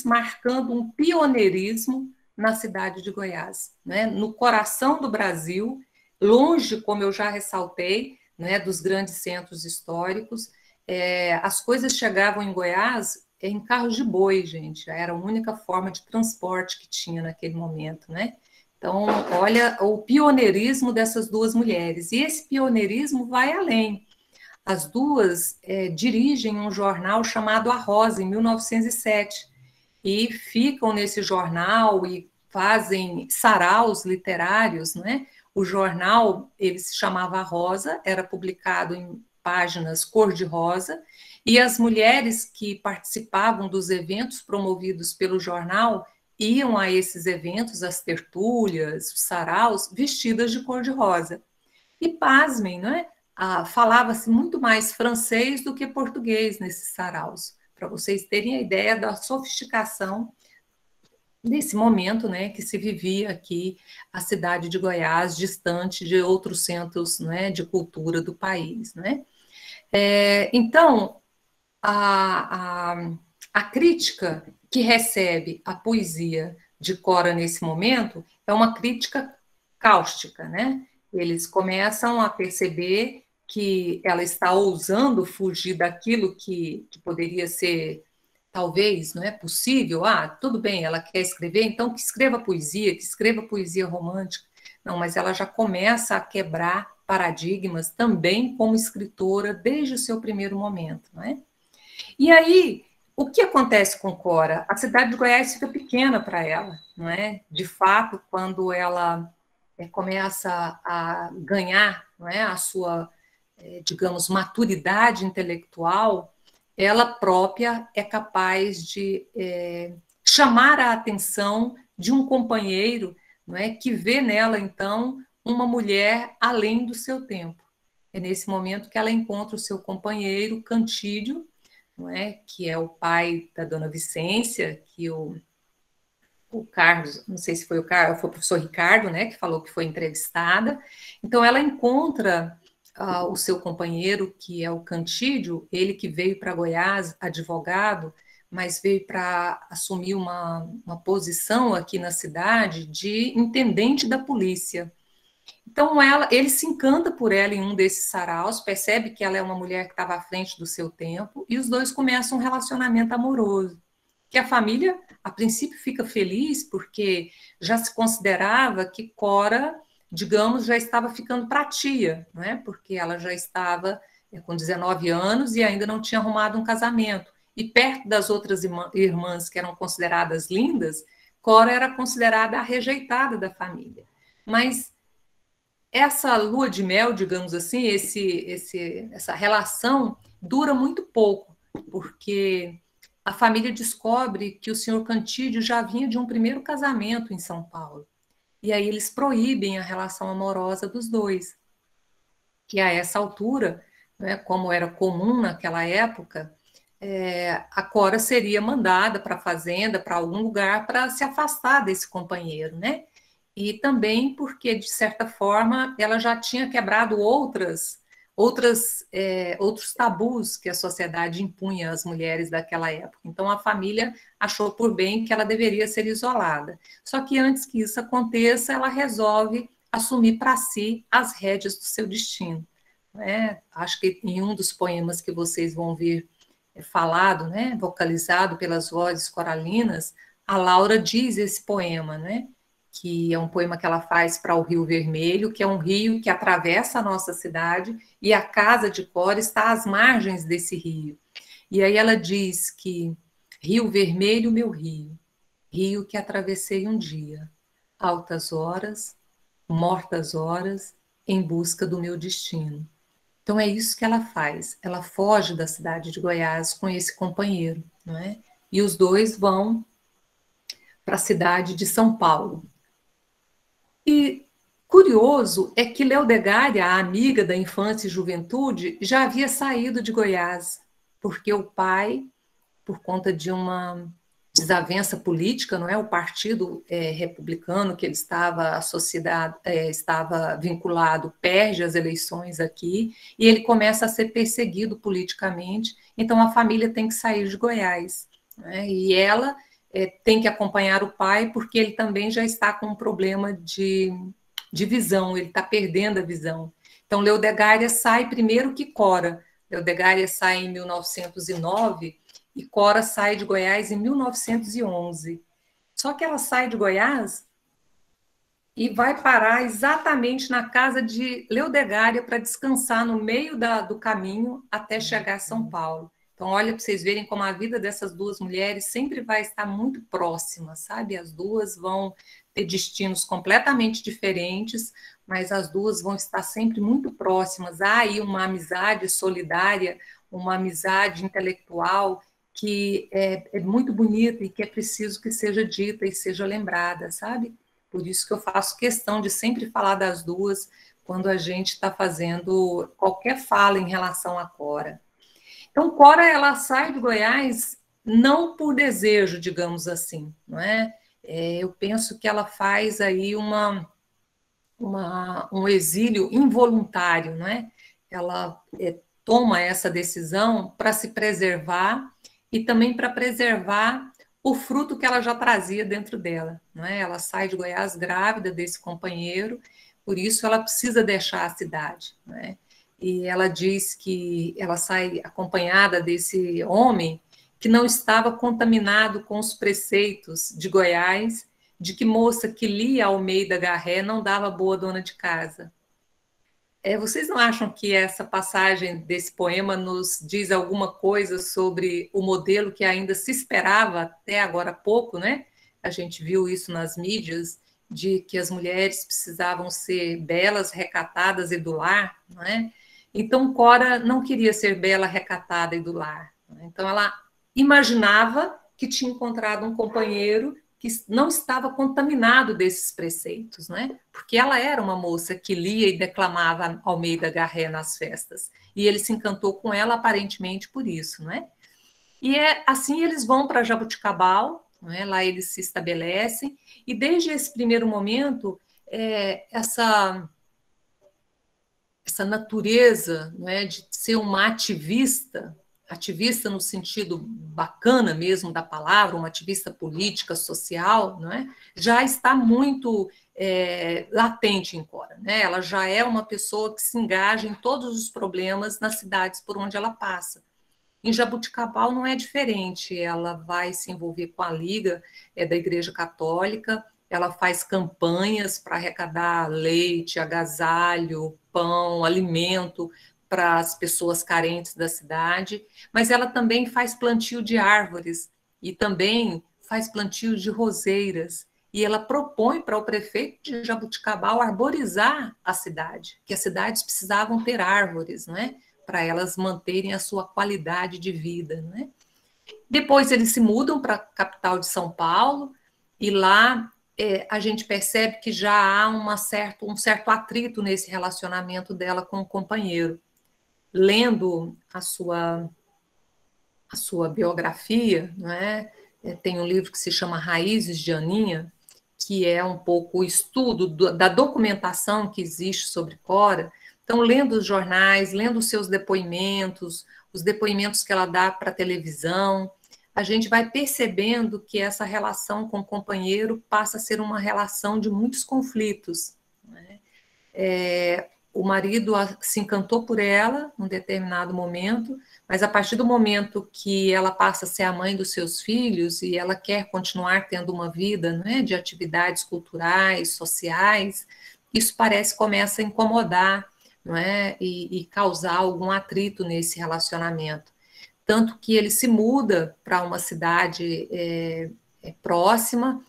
marcando um pioneirismo na cidade de Goiás, né? No coração do Brasil, longe, como eu já ressaltei, né, dos grandes centros históricos. As coisas chegavam em Goiás em carros de boi, gente, era a única forma de transporte que tinha naquele momento, né? Então, olha o pioneirismo dessas duas mulheres, e esse pioneirismo vai além. As duas dirigem um jornal chamado A Rosa, em 1907, e ficam nesse jornal e fazem saraus literários, né? O jornal, ele se chamava A Rosa, era publicado em páginas cor-de-rosa, e as mulheres que participavam dos eventos promovidos pelo jornal iam a esses eventos, as tertúlias, os saraus, vestidas de cor-de-rosa. E pasmem, não é? Falava-se muito mais francês do que português nesses saraus, para vocês terem a ideia da sofisticação nesse momento, né, que se vivia aqui a cidade de Goiás, distante de outros centros, né, de cultura do país, né? Então, a crítica que recebe a poesia de Cora nesse momento é uma crítica cáustica, né? Eles começam a perceber que ela está ousando fugir daquilo que poderia ser, talvez, não é possível. Tudo bem, ela quer escrever, então que escreva poesia romântica. Não, mas ela já começa a quebrar paradigmas também como escritora desde o seu primeiro momento, não é? E aí, o que acontece com Cora? A cidade de Goiás fica pequena para ela, não é? De fato, quando ela começa a ganhar, não é, a sua, digamos, maturidade intelectual, ela própria é capaz de chamar a atenção de um companheiro, não é, que vê nela, então, uma mulher além do seu tempo. É nesse momento que ela encontra o seu companheiro, Cantídio, não é, que é o pai da dona Vicência, que o Carlos, não sei se foi o Carlos, foi o professor Ricardo, né, que falou que foi entrevistada. Então, ela encontra o seu companheiro, que é o Cantídio, ele que veio para Goiás, advogado, mas veio para assumir uma posição aqui na cidade de intendente da polícia. Então, ele se encanta por ela em um desses saraus, percebe que ela é uma mulher que estava à frente do seu tempo, e os dois começam um relacionamento amoroso, que a família, a princípio, fica feliz, porque já se considerava que Cora, digamos, já estava ficando para tia, não é? Porque ela já estava com 19 anos e ainda não tinha arrumado um casamento. E perto das outras irmãs que eram consideradas lindas, Cora era considerada a rejeitada da família. Mas essa lua de mel, digamos assim, essa relação dura muito pouco, porque a família descobre que o senhor Cantídio já vinha de um primeiro casamento em São Paulo. E aí eles proíbem a relação amorosa dos dois. Que a essa altura, né, como era comum naquela época, a Cora seria mandada para a fazenda, para algum lugar, para se afastar desse companheiro, né? E também porque, de certa forma, ela já tinha quebrado outros tabus que a sociedade impunha às mulheres daquela época. Então, a família achou por bem que ela deveria ser isolada. Só que antes que isso aconteça, ela resolve assumir para si as rédeas do seu destino. Acho que em um dos poemas que vocês vão ver falado, né, vocalizado pelas vozes coralinas, a Laura diz esse poema, né, que é um poema que ela faz para o Rio Vermelho, que é um rio que atravessa a nossa cidade, e a casa de Cora está às margens desse rio. E aí ela diz que Rio Vermelho, meu rio, rio que atravessei um dia, altas horas, mortas horas, em busca do meu destino. Então é isso que ela faz. Ela foge da cidade de Goiás com esse companheiro, não é? E os dois vão para a cidade de São Paulo. E curioso é que Leodegária, a amiga da infância e juventude, já havia saído de Goiás, porque o pai, por conta de uma desavença política, não é? O partido republicano que ele estava associado, estava vinculado, perde as eleições aqui e ele começa a ser perseguido politicamente. Então a família tem que sair de Goiás, né? E ela tem que acompanhar o pai porque ele também já está com um problema de visão, ele está perdendo a visão. Então Leodegária sai primeiro que Cora. Leodegária sai em 1909 e Cora sai de Goiás em 1911. Só que ela sai de Goiás e vai parar exatamente na casa de Leodegária para descansar no meio do caminho até chegar a São Paulo. Então, olha para vocês verem como a vida dessas duas mulheres sempre vai estar muito próxima, sabe? As duas vão ter destinos completamente diferentes, mas as duas vão estar sempre muito próximas. Há aí uma amizade solidária, uma amizade intelectual que é muito bonita e que é preciso que seja dita e seja lembrada, sabe? Por isso que eu faço questão de sempre falar das duas quando a gente está fazendo qualquer fala em relação a Cora. Então, Cora, ela sai de Goiás não por desejo, digamos assim, não é? Eu penso que ela faz aí um exílio involuntário, não é? Ela toma essa decisão para se preservar e também para preservar o fruto que ela já trazia dentro dela, não é? Ela sai de Goiás grávida desse companheiro, por isso ela precisa deixar a cidade, não é? E ela diz que ela sai acompanhada desse homem que não estava contaminado com os preceitos de Goiás, de que moça que lia Almeida Garré não dava boa dona de casa. Vocês não acham que essa passagem desse poema nos diz alguma coisa sobre o modelo que ainda se esperava até agora há pouco, né? A gente viu isso nas mídias, de que as mulheres precisavam ser belas, recatadas e do lar, não é? Então, Cora não queria ser bela, recatada e do lar. Então, ela imaginava que tinha encontrado um companheiro que não estava contaminado desses preceitos, né? Porque ela era uma moça que lia e declamava Almeida Garré nas festas. E ele se encantou com ela, aparentemente, por isso, né? E assim eles vão para Jaboticabal, né? Lá eles se estabelecem, e desde esse primeiro momento, essa natureza, né, de ser uma ativista no sentido bacana mesmo da palavra, uma ativista política, social, não é? Já está muito latente em Cora, né? Ela já é uma pessoa que se engaja em todos os problemas nas cidades por onde ela passa. Em Jaboticabal não é diferente, ela vai se envolver com a Liga da Igreja Católica, ela faz campanhas para arrecadar leite, agasalho, pão, alimento para as pessoas carentes da cidade, mas ela também faz plantio de árvores e também faz plantio de roseiras. E ela propõe para o prefeito de Jaboticabal arborizar a cidade, que as cidades precisavam ter árvores, não é? Para elas manterem a sua qualidade de vida, não é? Depois eles se mudam para a capital de São Paulo e lá a gente percebe que já há um certo atrito nesse relacionamento dela com o companheiro. Lendo a sua biografia, não é? Tem um livro que se chama Raízes de Aninha, que é um pouco o estudo da documentação que existe sobre Cora. Então, lendo os jornais, lendo os seus depoimentos, os depoimentos que ela dá para a televisão, a gente vai percebendo que essa relação com o companheiro passa a ser uma relação de muitos conflitos, né? O marido se encantou por ela num determinado momento, mas a partir do momento que ela passa a ser a mãe dos seus filhos e ela quer continuar tendo uma vida, né, de atividades culturais, sociais, isso começa a incomodar, não é? E causar algum atrito nesse relacionamento. Tanto que ele se muda para uma cidade próxima,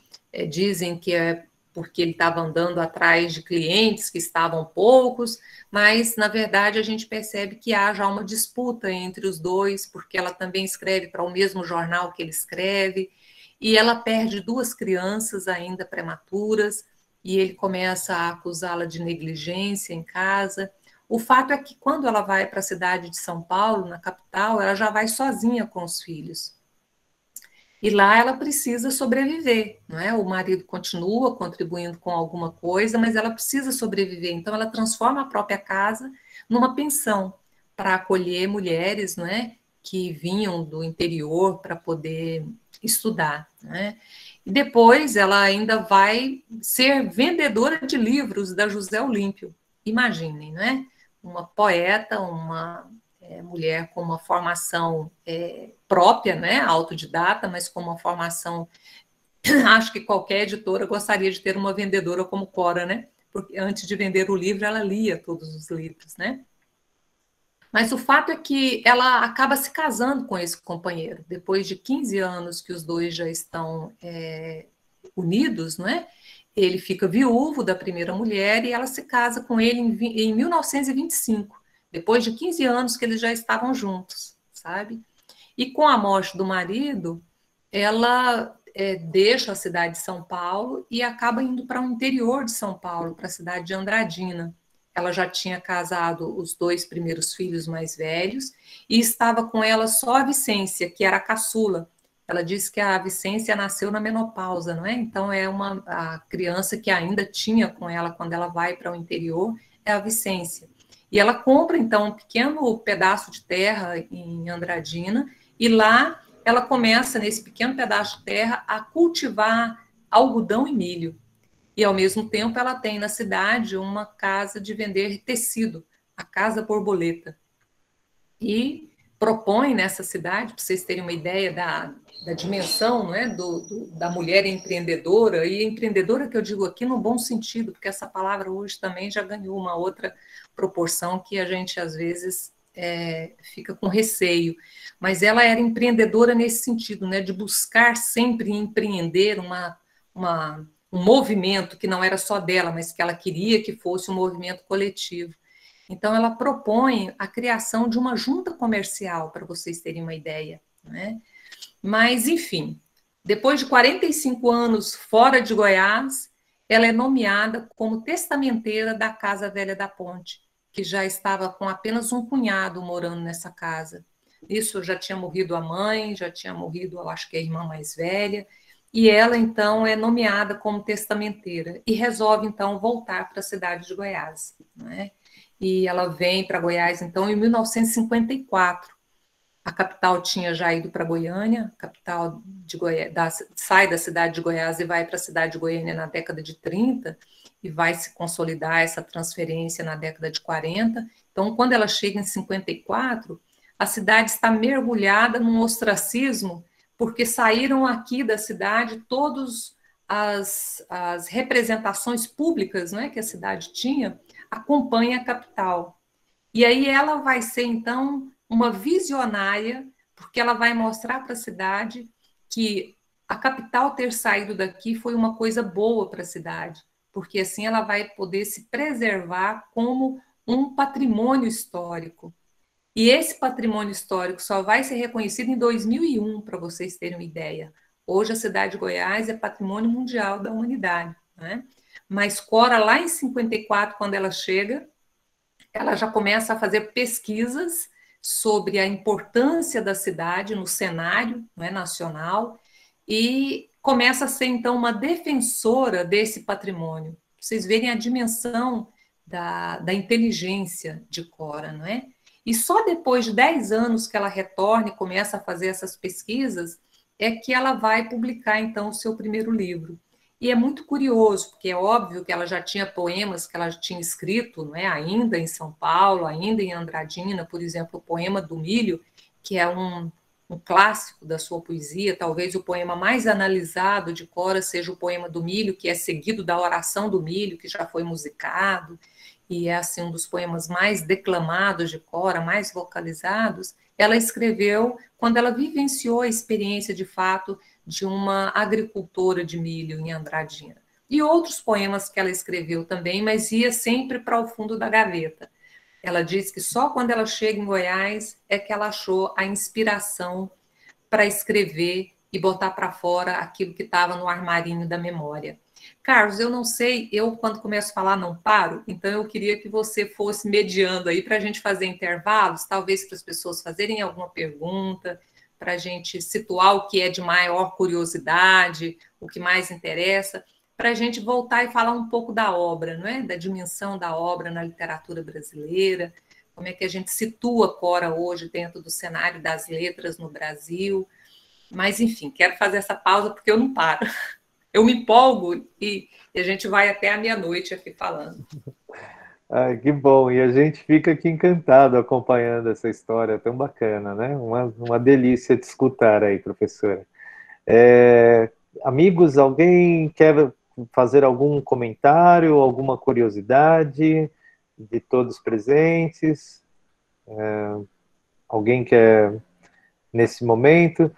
dizem que é porque ele estava andando atrás de clientes que estavam poucos, mas, na verdade, a gente percebe que há já uma disputa entre os dois, porque ela também escreve para o mesmo jornal que ele escreve, e ela perde 2 crianças ainda prematuras, e ele começa a acusá-la de negligência em casa. O fato é que, quando ela vai para a cidade de São Paulo, na capital, ela já vai sozinha com os filhos. E lá ela precisa sobreviver, não é? O marido continua contribuindo com alguma coisa, mas ela precisa sobreviver. Então ela transforma a própria casa numa pensão para acolher mulheres, não é? Que vinham do interior para poder estudar, não é? E depois ela ainda vai ser vendedora de livros da José Olímpio. Imaginem, não é? Uma poeta, uma mulher com uma formação própria, né, autodidata, mas com uma formação, acho que qualquer editora gostaria de ter uma vendedora como Cora, né, porque antes de vender o livro, ela lia todos os livros, né. Mas o fato é que ela acaba se casando com esse companheiro, depois de 15 anos que os dois já estão unidos, não é? Ele fica viúvo da primeira mulher e ela se casa com ele em 1925. Depois de 15 anos que eles já estavam juntos, sabe? E com a morte do marido, ela deixa a cidade de São Paulo e acaba indo para o interior de São Paulo, para a cidade de Andradina. Ela já tinha casado os 2 primeiros filhos mais velhos e estava com ela só a Vicência, que era a caçula. Ela disse que a Vicência nasceu na menopausa, não é? Então a criança que ainda tinha com ela quando ela vai para o interior é a Vicência. E ela compra, então, um pequeno pedaço de terra em Andradina, e lá ela começa, nesse pequeno pedaço de terra, a cultivar algodão e milho. E, ao mesmo tempo, ela tem na cidade uma casa de vender tecido, a Casa Borboleta. E propõe nessa cidade, para vocês terem uma ideia da dimensão, não é? Da mulher empreendedora, e empreendedora que eu digo aqui no bom sentido, porque essa palavra hoje também já ganhou uma outra proporção que a gente às vezes fica com receio, mas ela era empreendedora nesse sentido, né? De buscar sempre empreender um movimento que não era só dela, mas que ela queria que fosse um movimento coletivo. Então, ela propõe a criação de uma junta comercial, para vocês terem uma ideia, né? Mas, enfim, depois de 45 anos fora de Goiás, ela é nomeada como testamenteira da Casa Velha da Ponte, que já estava com apenas um cunhado morando nessa casa. Isso, já tinha morrido a mãe, já tinha morrido, eu acho que a irmã mais velha, e ela, então, é nomeada como testamenteira e resolve, então, voltar para a cidade de Goiás, né? E ela vem para Goiás, então, em 1954. A capital tinha já ido para Goiânia, a capital de Goiás, sai da cidade de Goiás e vai para a cidade de Goiânia na década de 30, e vai se consolidar essa transferência na década de 40. Então, quando ela chega em 54, a cidade está mergulhada num ostracismo, porque saíram aqui da cidade todas as representações públicas, né, que a cidade tinha, acompanha a capital. E aí ela vai ser, então, uma visionária, porque ela vai mostrar para a cidade que a capital ter saído daqui foi uma coisa boa para a cidade, porque assim ela vai poder se preservar como um patrimônio histórico. E esse patrimônio histórico só vai ser reconhecido em 2001, para vocês terem uma ideia. Hoje a cidade de Goiás é patrimônio mundial da humanidade, né? Mas Cora, lá em 54, quando ela chega, ela já começa a fazer pesquisas sobre a importância da cidade no cenário, não é, nacional, e começa a ser, então, uma defensora desse patrimônio. Vocês verem a dimensão da inteligência de Cora, não é? E só depois de 10 anos que ela retorna e começa a fazer essas pesquisas, é que ela vai publicar, então, o seu primeiro livro. E é muito curioso, porque é óbvio que ela já tinha poemas que ela tinha escrito, não é? Ainda em São Paulo, ainda em Andradina, por exemplo, o poema do Milho, que é um clássico da sua poesia, talvez o poema mais analisado de Cora seja o poema do Milho, que é seguido da Oração do Milho, que já foi musicado, e é assim um dos poemas mais declamados de Cora, mais vocalizados. Ela escreveu quando ela vivenciou a experiência de fato de uma agricultora de milho em Andradina. e outros poemas que ela escreveu também, mas ia sempre para o fundo da gaveta. Ela diz que só quando ela chega em Goiás é que ela achou a inspiração para escrever e botar para fora aquilo que estava no armarinho da memória. Carlos, eu não sei, eu quando começo a falar não paro, então eu queria que você fosse mediando aí para a gente fazer intervalos, talvez para as pessoas fazerem alguma pergunta, para a gente situar o que é de maior curiosidade, o que mais interessa, para a gente voltar e falar um pouco da obra, não é? Da dimensão da obra na literatura brasileira, como é que a gente situa Cora hoje dentro do cenário das letras no Brasil. Mas, enfim, quero fazer essa pausa porque eu não paro. Eu me empolgo e a gente vai até a meia-noite aqui falando. Ai, que bom, e a gente fica aqui encantado acompanhando essa história tão bacana, né? Uma delícia de escutar aí, professora. Amigos, alguém quer fazer algum comentário, alguma curiosidade de todos presentes? Alguém quer, nesse momento?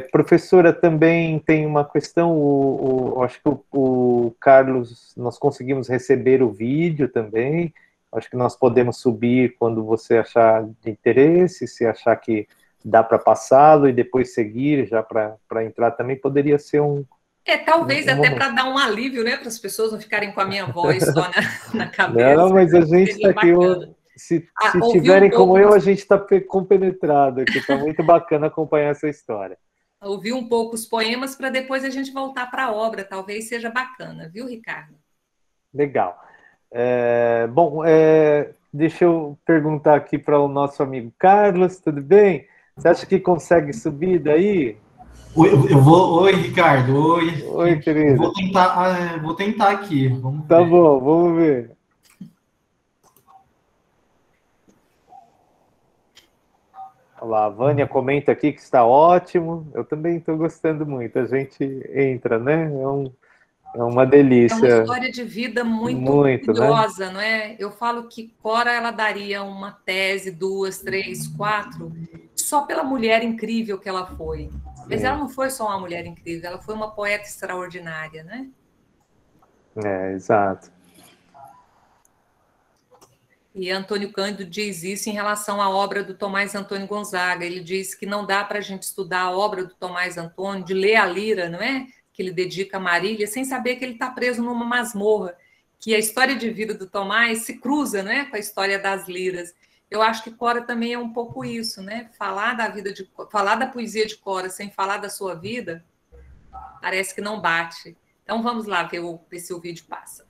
Professora, também tem uma questão, acho que o Carlos, nós conseguimos receber o vídeo também, acho que nós podemos subir quando você achar de interesse, se achar que dá para passá-lo e depois seguir já para entrar também, poderia ser talvez até momento. para dar um alívio, né, para as pessoas não ficarem com a minha voz só na cabeça. Não, mas a gente está aqui, se tiverem como eu, a gente está compenetrado aqui, está muito bacana acompanhar essa história. Ouvir um pouco os poemas para depois a gente voltar para a obra, talvez seja bacana, viu, Ricardo? Legal. Bom, deixa eu perguntar aqui para o nosso amigo Carlos, tudo bem? Você acha que consegue subir daí? Oi, Ricardo. Oi, querido. Vou tentar aqui. Vamos tá ver. Bom, vamos ver. Olha lá, a Vânia comenta aqui que está ótimo. Eu também estou gostando muito. A gente entra, né? É uma delícia. É uma história de vida muito curiosa, né? Não é? Eu falo que Cora ela daria uma tese, 2, 3, 4, só pela mulher incrível que ela foi. Mas ela não foi só uma mulher incrível, ela foi uma poeta extraordinária, né? Exato. E Antônio Cândido diz isso em relação à obra do Tomás Antônio Gonzaga. Ele diz que não dá para a gente estudar a obra do Tomás Antônio, de ler a lira, não é? Que ele dedica a Marília, sem saber que ele está preso numa masmorra, que a história de vida do Tomás se cruza, né, com a história das liras. Eu acho que Cora também é um pouco isso, né? Falar da poesia de Cora sem falar da sua vida, parece que não bate. Então vamos lá ver se o vídeo passa.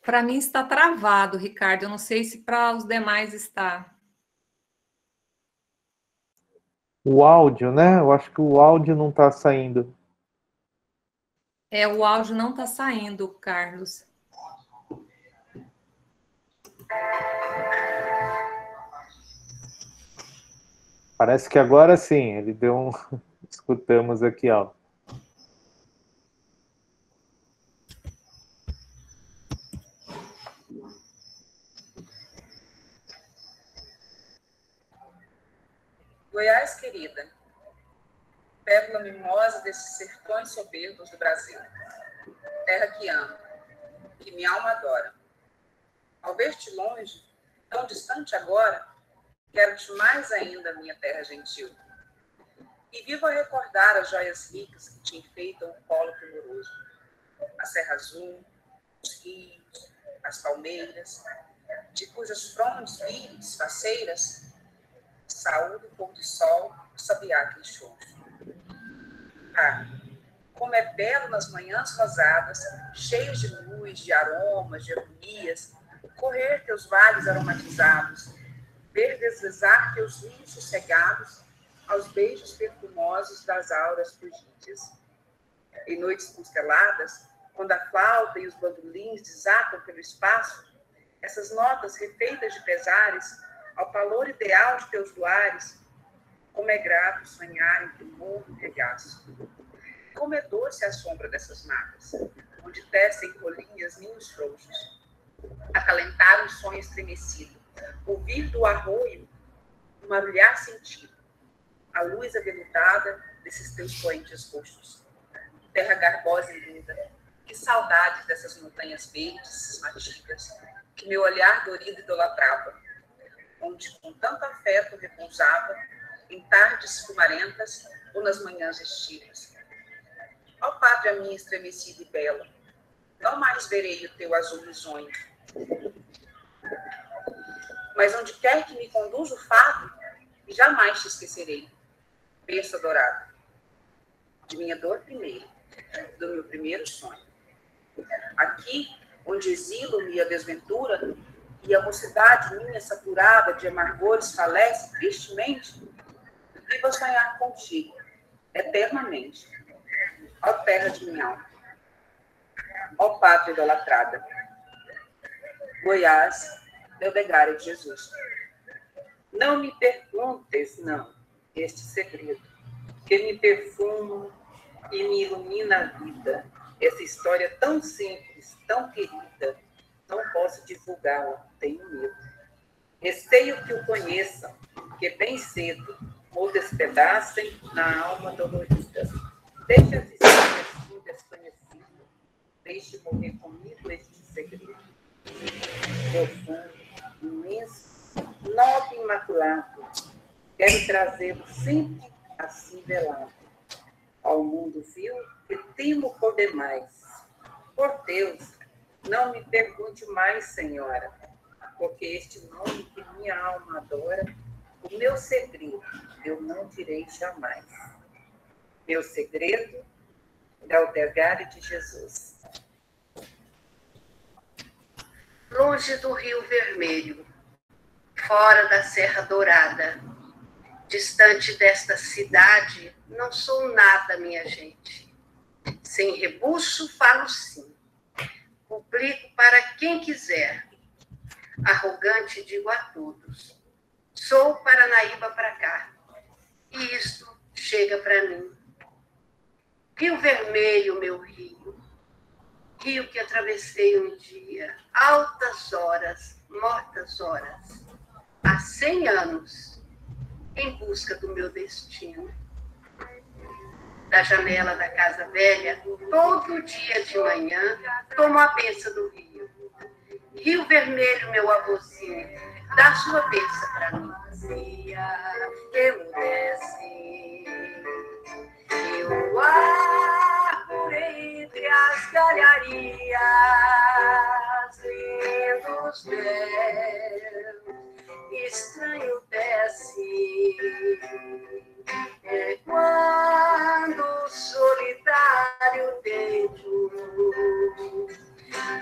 Para mim está travado, Ricardo. Eu não sei se para os demais está. O áudio, né? Eu acho que o áudio não está saindo. O áudio não está saindo, Carlos. Parece que agora sim, ele deu um... Escutamos aqui, ó. Goiás querida, pérola mimosa desses sertões soberbos do Brasil, terra que amo, que minha alma adora. Ao ver-te longe, tão distante agora, quero-te mais ainda, minha terra gentil. E vivo a recordar as joias ricas que te enfeitam o colo primoroso. A Serra Azul, os rios, as palmeiras, de cujas frondes vires, faceiras, saúde o pôr do sol, o sabiá queixoso. Ah, como é belo nas manhãs rosadas, cheias de luz, de aromas, de harmonias, correr teus vales aromatizados, ver deslizar teus ninhos sossegados aos beijos perfumosos das auras fugidas. Em noites consteladas, quando a flauta e os bandolins desatam pelo espaço, essas notas refeitas de pesares, ao valor ideal de teus luares, como é grato sonhar em teu morro regaço. Como é doce a sombra dessas matas, onde tecem rolinhas ninhos frouxos. Acalentar um sonho estremecido, ouvir do arroio um marulhar sentido, a luz aveludada desses teus poentes rostos. Terra garbosa e linda, que saudade dessas montanhas verdes, cismáticas, que meu olhar dorido idolatrava, onde com tanto afeto repousava, em tardes fumarentas ou nas manhãs estivas. Ó pátria minha estremecida e bela, não mais verei o teu azul risonho. Mas onde quer que me conduza o fado, jamais te esquecerei, berço adorado, de minha dor primeira, do meu primeiro sonho. Aqui, onde exilo-me a desventura, e a mocidade minha saturada de amargores falece tristemente, vivo a sonhar contigo, eternamente. Ó terra de minha alma, ó pátria idolatrada, Goiás, Beldegária de Jesus. Não me perguntes, não, este segredo, que me perfuma e me ilumina a vida. Essa história tão simples, tão querida, não posso divulgá-la, tenho medo. Receio que o conheçam, que bem cedo ou despedacem na alma dolorida. Deixe as histórias assim desconhecidas, deixe morrer comigo este segredo. Profundo, imenso, nobre e imaculado, quero trazê-lo sempre assim velado. Ao mundo vil que temo por demais. Por Deus, não me pergunte mais, Senhora, porque este nome que minha alma adora, o meu segredo eu não direi jamais. Meu segredo, Beldegária de Jesus. Longe do Rio Vermelho, fora da Serra Dourada, distante desta cidade, não sou nada, minha gente. Sem rebuço, falo sim. Publico para quem quiser. Arrogante, digo a todos. Sou Paranaíba para cá. E isto chega para mim. Rio Vermelho, meu rio. Rio que atravessei um dia. Altas horas, mortas horas. Há 100 anos. Em busca do meu destino. Da janela da casa velha, todo dia de manhã, tomo a benção do rio. Rio Vermelho, meu avôzinho, dá sua benção para mim. Emudece, eu ar por entre as galharias, lindos véus, estranho desce. É quando solitário tento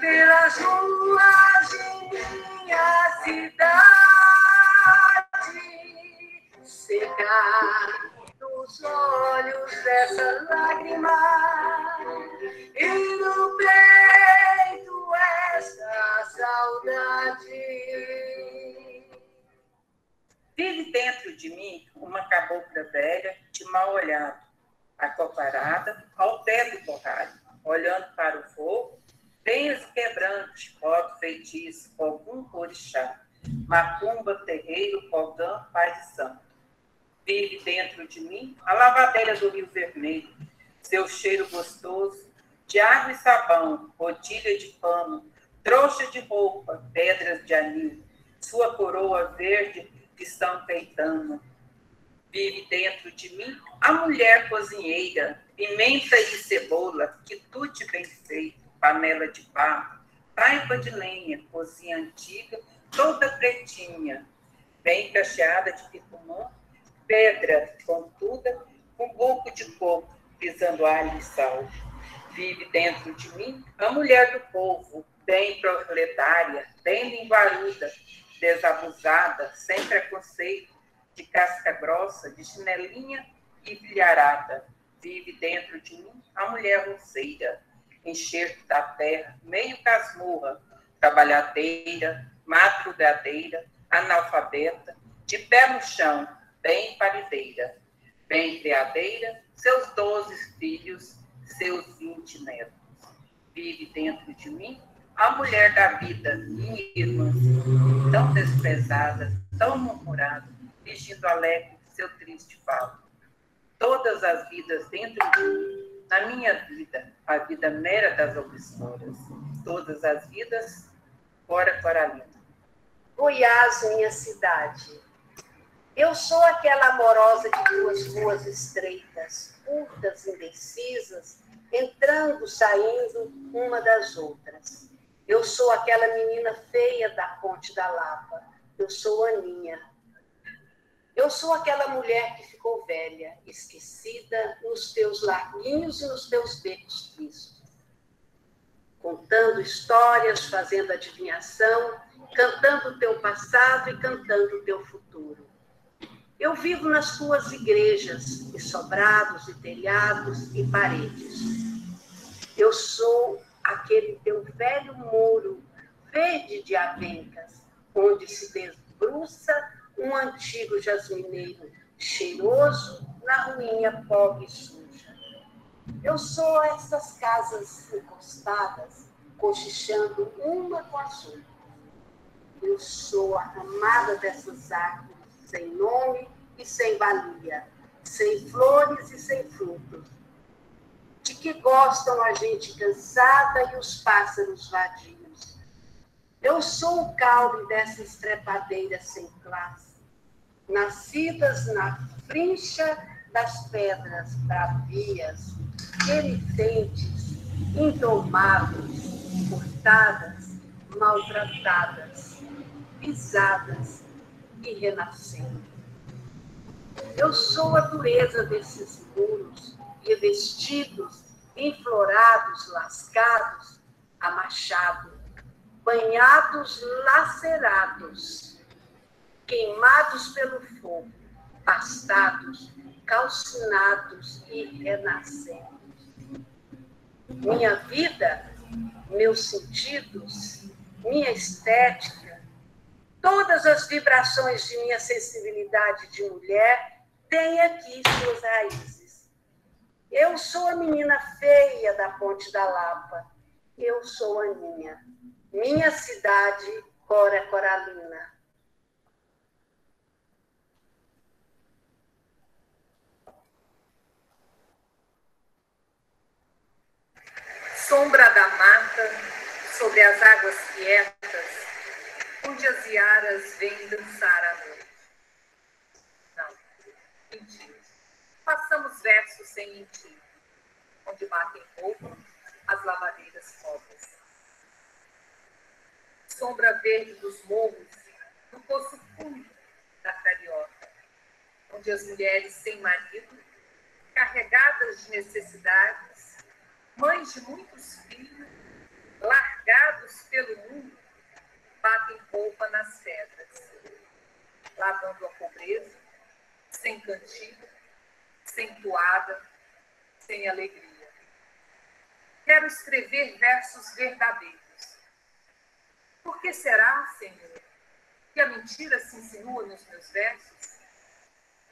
pelas ruas de minha cidade secar dos olhos dessa lágrima e no peito essa saudade. Vive dentro de mim uma cabocla velha de mal olhado, acoparada ao pé do torralho, olhando para o fogo, bem esquebrante, rodo feitiço, algum orixá, macumba, terreiro, pogã, pai de santo. Vive dentro de mim a lavadeira do Rio Vermelho, seu cheiro gostoso de água e sabão, rotilha de pano, trouxa de roupa, pedras de anil, sua coroa verde de São Caetano. Vive dentro de mim a mulher cozinheira, pimenta e cebola, quitute bem feito, panela de barro, taipa de lenha, cozinha antiga, toda pretinha, bem cacheada de picumã, pedra pontuda, com buco de coco, pisando alho e sal. Vive dentro de mim a mulher do povo, bem proletária, bem linguaruda, desabusada, sem preconceito, de casca grossa, de chinelinha e bilharada. Vive dentro de mim a mulher roceira, enxerto da terra, meio casmurra, trabalhadeira, madrugadeira, analfabeta, de pé no chão, bem parideira, bem criadeira, seus 12 filhos, seus 20 netos. Vive dentro de mim a mulher da vida, minha irmã, tão desprezada, tão murmurada, vestindo alegre seu triste falo. Todas as vidas dentro de mim, na minha vida, a vida mera das opressoras. Todas as vidas, fora Coralina. Goiás, minha cidade. Eu sou aquela amorosa de duas ruas estreitas, curtas, indecisas, entrando, saindo uma das outras. Eu sou aquela menina feia da Ponte da Lapa. Eu sou Aninha. Eu sou aquela mulher que ficou velha, esquecida nos teus larguinhos e nos teus becos tristes. Contando histórias, fazendo adivinhação, cantando o teu passado e cantando o teu futuro. Eu vivo nas tuas igrejas, e sobrados, e telhados, e paredes. Eu sou aquele teu velho muro, verde de avencas, onde se debruça um antigo jasmineiro, cheiroso, na ruinha pobre e suja. Eu sou essas casas encostadas, cochichando uma com as outras. Eu sou a amada dessas árvores, sem nome e sem valia, sem flores e sem frutos, de que gostam a gente cansada e os pássaros vadios. Eu sou o caule dessas trepadeiras sem classe, nascidas na frincha das pedras bravias, renitentes, indomáveis, cortadas, maltratadas, pisadas e renascendo. Eu sou a dureza desses muros, revestidos, enflorados, lascados, a machado, banhados, lacerados, queimados pelo fogo, pastados, calcinados e renascentes. Minha vida, meus sentidos, minha estética, todas as vibrações de minha sensibilidade de mulher têm aqui suas raízes. Eu sou a menina feia da Ponte da Lapa. Eu sou a Aninha. Minha cidade, Cora Coralina. Sombra da mata, sobre as águas quietas, onde as iaras vêm dançar à noite. Não, mentira. Façamos versos sem mentir, onde batem roupa as lavadeiras pobres. Sombra verde dos morros, no poço fundo da Carioca, onde as mulheres sem marido, carregadas de necessidades, mães de muitos filhos, largados pelo mundo, batem roupa nas pedras, lavando a pobreza, sem cantiga, sem toada, sem alegria. Quero escrever versos verdadeiros. Por que será, Senhor, que a mentira se insinua nos meus versos?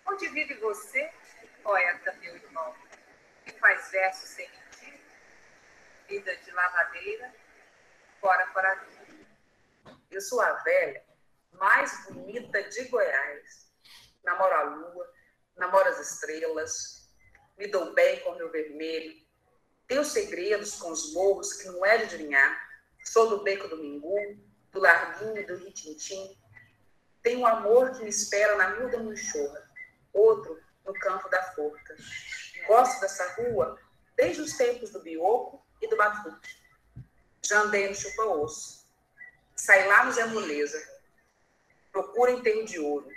Onde vive você, poeta meu irmão, que faz versos sem mentira? Vida de lavadeira, fora Coralina. Eu sou a velha mais bonita de Goiás. Namoro a lua, namoro as estrelas, me dou bem com o meu vermelho, tenho segredos com os morros que não é de adivinhar. Sou do Beco do Mingu, do Larguinho, do Ritintim. Tenho um amor que me espera na Milda Munchorra, outro no Campo da Forca. Gosto dessa rua desde os tempos do Bioco e do Batuque. Já andei no Chupa-Osso. Saí lá no Zé Moleza. Procura enterro de ouro.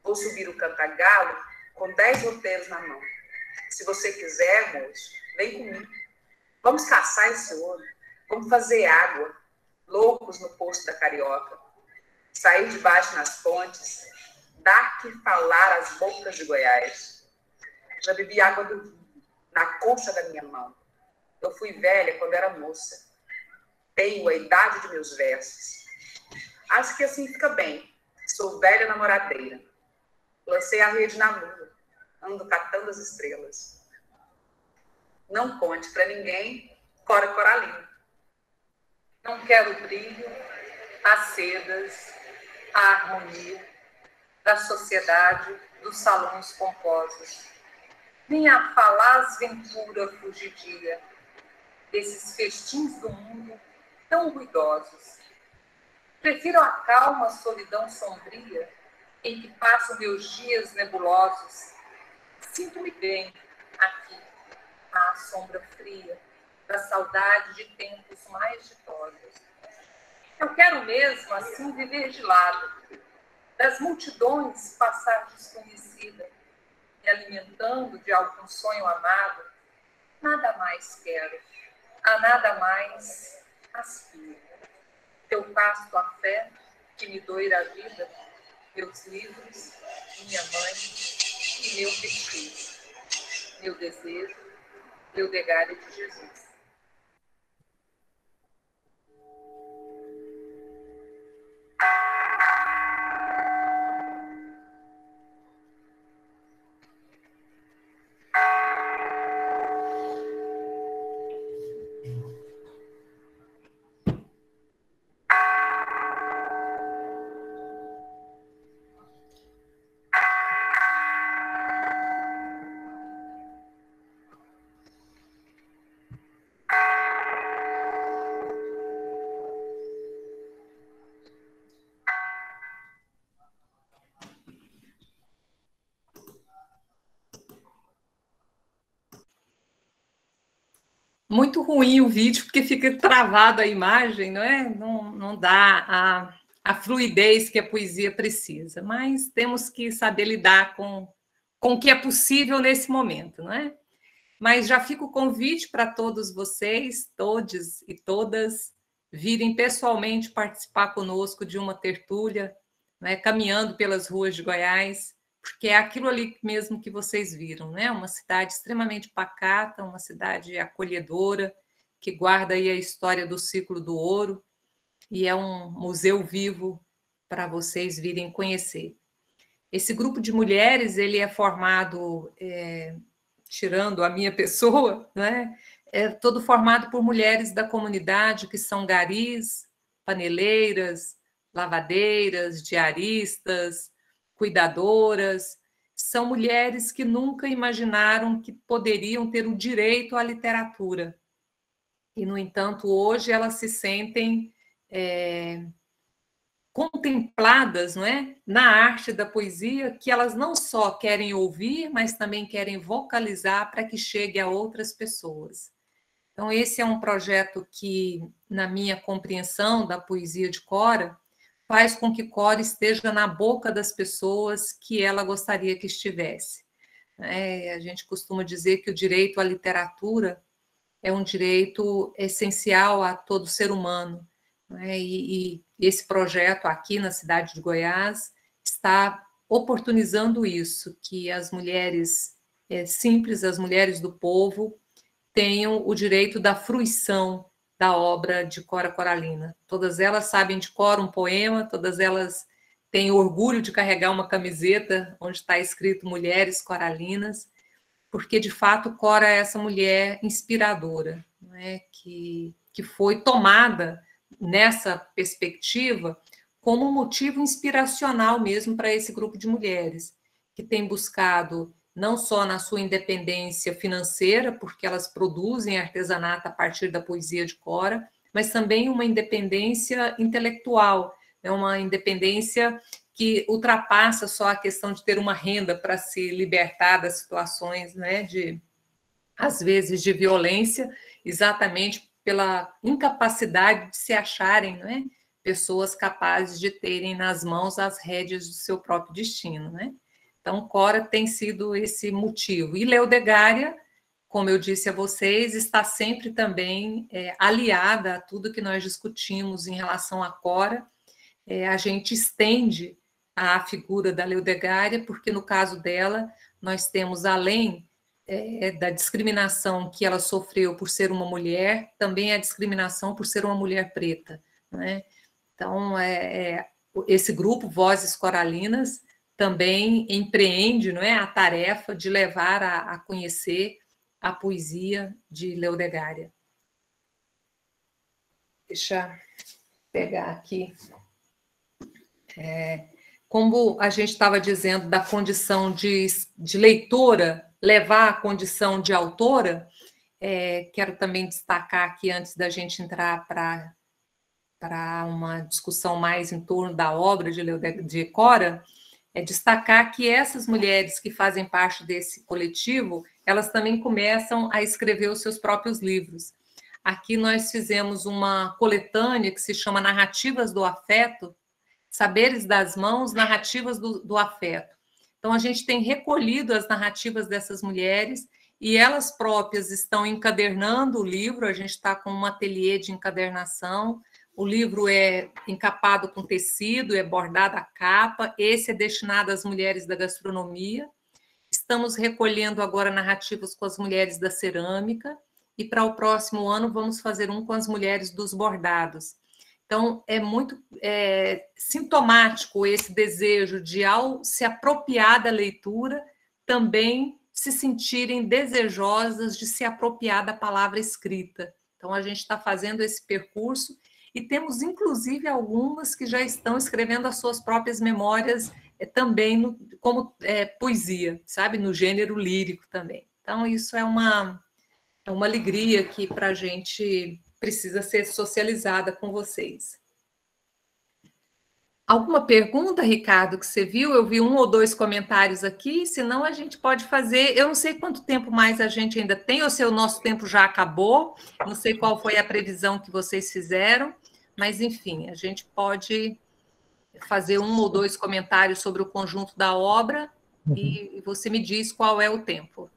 Vou subir o Cantagalo com 10 roteiros na mão. Se você quiser, moço, vem comigo. Vamos caçar esse ouro. Vamos fazer água, loucos no poço da Carioca. sair de baixo nas pontes, dar que falar às bocas de Goiás. Já bebi água do vinho na concha da minha mão. Eu fui velha quando era moça. Tenho a idade de meus versos. Acho que assim fica bem. Sou velha namoradeira. Lancei a rede na lua. Ando catando as estrelas. Não conte pra ninguém, Cora Coralina. Não quero o brilho, as sedas, a harmonia da sociedade, dos salões pomposos. Nem a falaz ventura fugidia desses festins do mundo tão ruidosos. Prefiro a calma solidão sombria em que passo meus dias nebulosos. Sinto-me bem aqui, à sombra fria da saudade de tempos mais ditosos. Eu quero mesmo assim viver de lado, das multidões passar desconhecida, me alimentando de algum sonho amado. Nada mais quero, a nada mais aspiro. Teu pasto afeto que me doira a vida, meus livros, minha mãe e meu pesquisa, meu desejo, Leodegária de Jesus. Muito ruim o vídeo, porque fica travado a imagem, não é? Não dá a fluidez que a poesia precisa, mas temos que saber lidar com o que é possível nesse momento, não é? Mas já fica o convite para todos vocês, todes e todas, virem pessoalmente participar conosco de uma tertúlia, né, caminhando pelas ruas de Goiás, porque é aquilo ali mesmo que vocês viram, né? Uma cidade extremamente pacata, uma cidade acolhedora, que guarda aí a história do ciclo do ouro, e é um museu vivo para vocês virem conhecer. Esse grupo de mulheres, ele é formado, tirando a minha pessoa, né? É todo formado por mulheres da comunidade, que são garis, paneleiras, lavadeiras, diaristas, cuidadoras. São mulheres que nunca imaginaram que poderiam ter o direito à literatura. E, no entanto, hoje elas se sentem contempladas, não é? Na arte da poesia, que elas não só querem ouvir, mas também querem vocalizar para que chegue a outras pessoas. Então, esse é um projeto que, na minha compreensão da poesia de Cora, faz com que Cora esteja na boca das pessoas que ela gostaria que estivesse. A gente costuma dizer que o direito à literatura é um direito essencial a todo ser humano, e esse projeto aqui na cidade de Goiás está oportunizando isso, que as mulheres simples, as mulheres do povo, tenham o direito da fruição da obra de Cora Coralina. Todas elas sabem de cor um poema, todas elas têm orgulho de carregar uma camiseta onde está escrito Mulheres Coralinas, porque, de fato, Cora é essa mulher inspiradora, né, que foi tomada nessa perspectiva como um motivo inspiracional mesmo para esse grupo de mulheres, que tem buscado não só na sua independência financeira, porque elas produzem artesanato a partir da poesia de Cora, mas também uma independência intelectual, uma independência que ultrapassa só a questão de ter uma renda para se libertar das situações, né, às vezes, de violência, exatamente pela incapacidade de se acharem, né, pessoas capazes de terem nas mãos as rédeas do seu próprio destino, né? Então, Cora tem sido esse motivo. E Leodegária, como eu disse a vocês, está sempre também aliada a tudo que nós discutimos em relação a Cora. a gente estende a figura da Leodegária, porque no caso dela, nós temos, além da discriminação que ela sofreu por ser uma mulher, também a discriminação por ser uma mulher preta, né? Então, esse grupo, Vozes Coralinas, também empreende, não é, a tarefa de levar a conhecer a poesia de Leodegária. Deixa eu pegar aqui. Como a gente estava dizendo da condição de leitora, levar a condição de autora, quero também destacar aqui, antes da gente entrar para uma discussão mais em torno da obra de Cora, destacar que essas mulheres que fazem parte desse coletivo, elas também começam a escrever os seus próprios livros. Aqui nós fizemos uma coletânea que se chama Narrativas do Afeto, Saberes das Mãos, Narrativas do Afeto. Então, a gente tem recolhido as narrativas dessas mulheres e elas próprias estão encadernando o livro, a gente está com um ateliê de encadernação, o livro é encapado com tecido, é bordada a capa, esse é destinado às mulheres da gastronomia. Estamos recolhendo agora narrativas com as mulheres da cerâmica e para o próximo ano vamos fazer um com as mulheres dos bordados. Então, é muito sintomático esse desejo de, ao se apropriar da leitura, também se sentirem desejosas de se apropriar da palavra escrita. Então, a gente está fazendo esse percurso e temos, inclusive, algumas que já estão escrevendo as suas próprias memórias também como poesia, sabe? No gênero lírico também. Então, isso é uma alegria que, para a gente, precisa ser socializada com vocês. Alguma pergunta, Ricardo, que você viu? Eu vi 1 ou 2 comentários aqui, senão a gente pode fazer... Eu não sei quanto tempo mais a gente ainda tem, ou se o nosso tempo já acabou, não sei qual foi a previsão que vocês fizeram, mas, enfim, a gente pode fazer 1 ou 2 comentários sobre o conjunto da obra e você me diz qual é o tempo.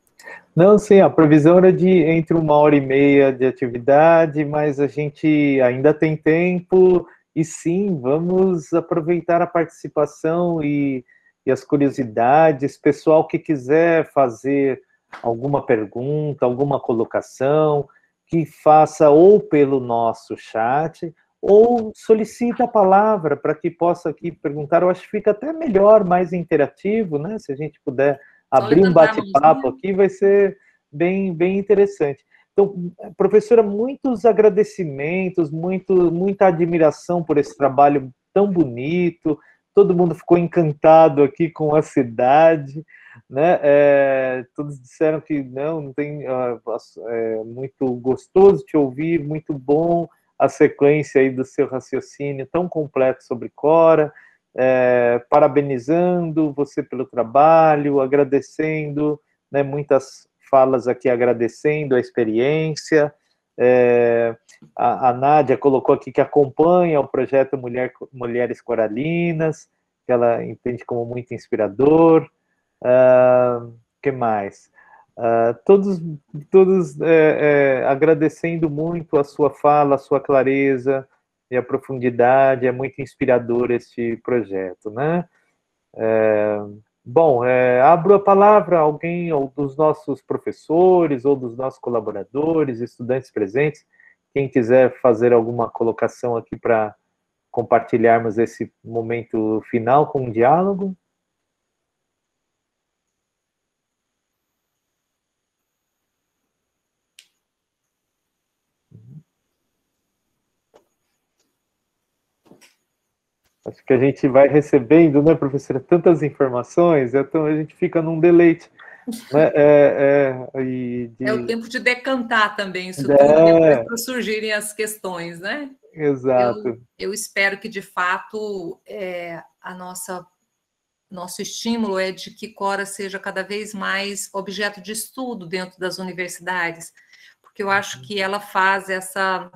Não, sim, a previsão era de entre 1h30 de atividade, mas a gente ainda tem tempo... E sim, vamos aproveitar a participação e as curiosidades. Pessoal que quiser fazer alguma pergunta, alguma colocação, que faça ou pelo nosso chat, ou solicita a palavra para que possa aqui perguntar. Eu acho que fica até melhor, mais interativo, né? Se a gente puder abrir um bate-papo aqui, vai ser bem interessante. Então, professora, muitos agradecimentos, muita admiração por esse trabalho tão bonito, todo mundo ficou encantado aqui com a cidade, né? Todos disseram que não tem, muito gostoso te ouvir, muito bom a sequência aí do seu raciocínio tão completo sobre Cora, parabenizando você pelo trabalho, agradecendo, né, muitas falas aqui agradecendo a experiência. A Nádia colocou aqui que acompanha o projeto Mulheres Coralinas, que ela entende como muito inspirador. Que mais? Todos agradecendo muito a sua fala, a sua clareza e a profundidade. É muito inspirador este projeto, né? Bom, abro a palavra a alguém, ou dos nossos professores, ou dos nossos colaboradores, estudantes presentes, quem quiser fazer alguma colocação aqui para compartilharmos esse momento final com um diálogo. Acho que a gente vai recebendo, né, professora, tantas informações, então a gente fica num deleite. Né? É o tempo de decantar também isso tudo, depois para surgirem as questões, né? Exato. Eu espero que, de fato, nosso estímulo é de que Cora seja cada vez mais objeto de estudo dentro das universidades, porque eu acho que ela faz essa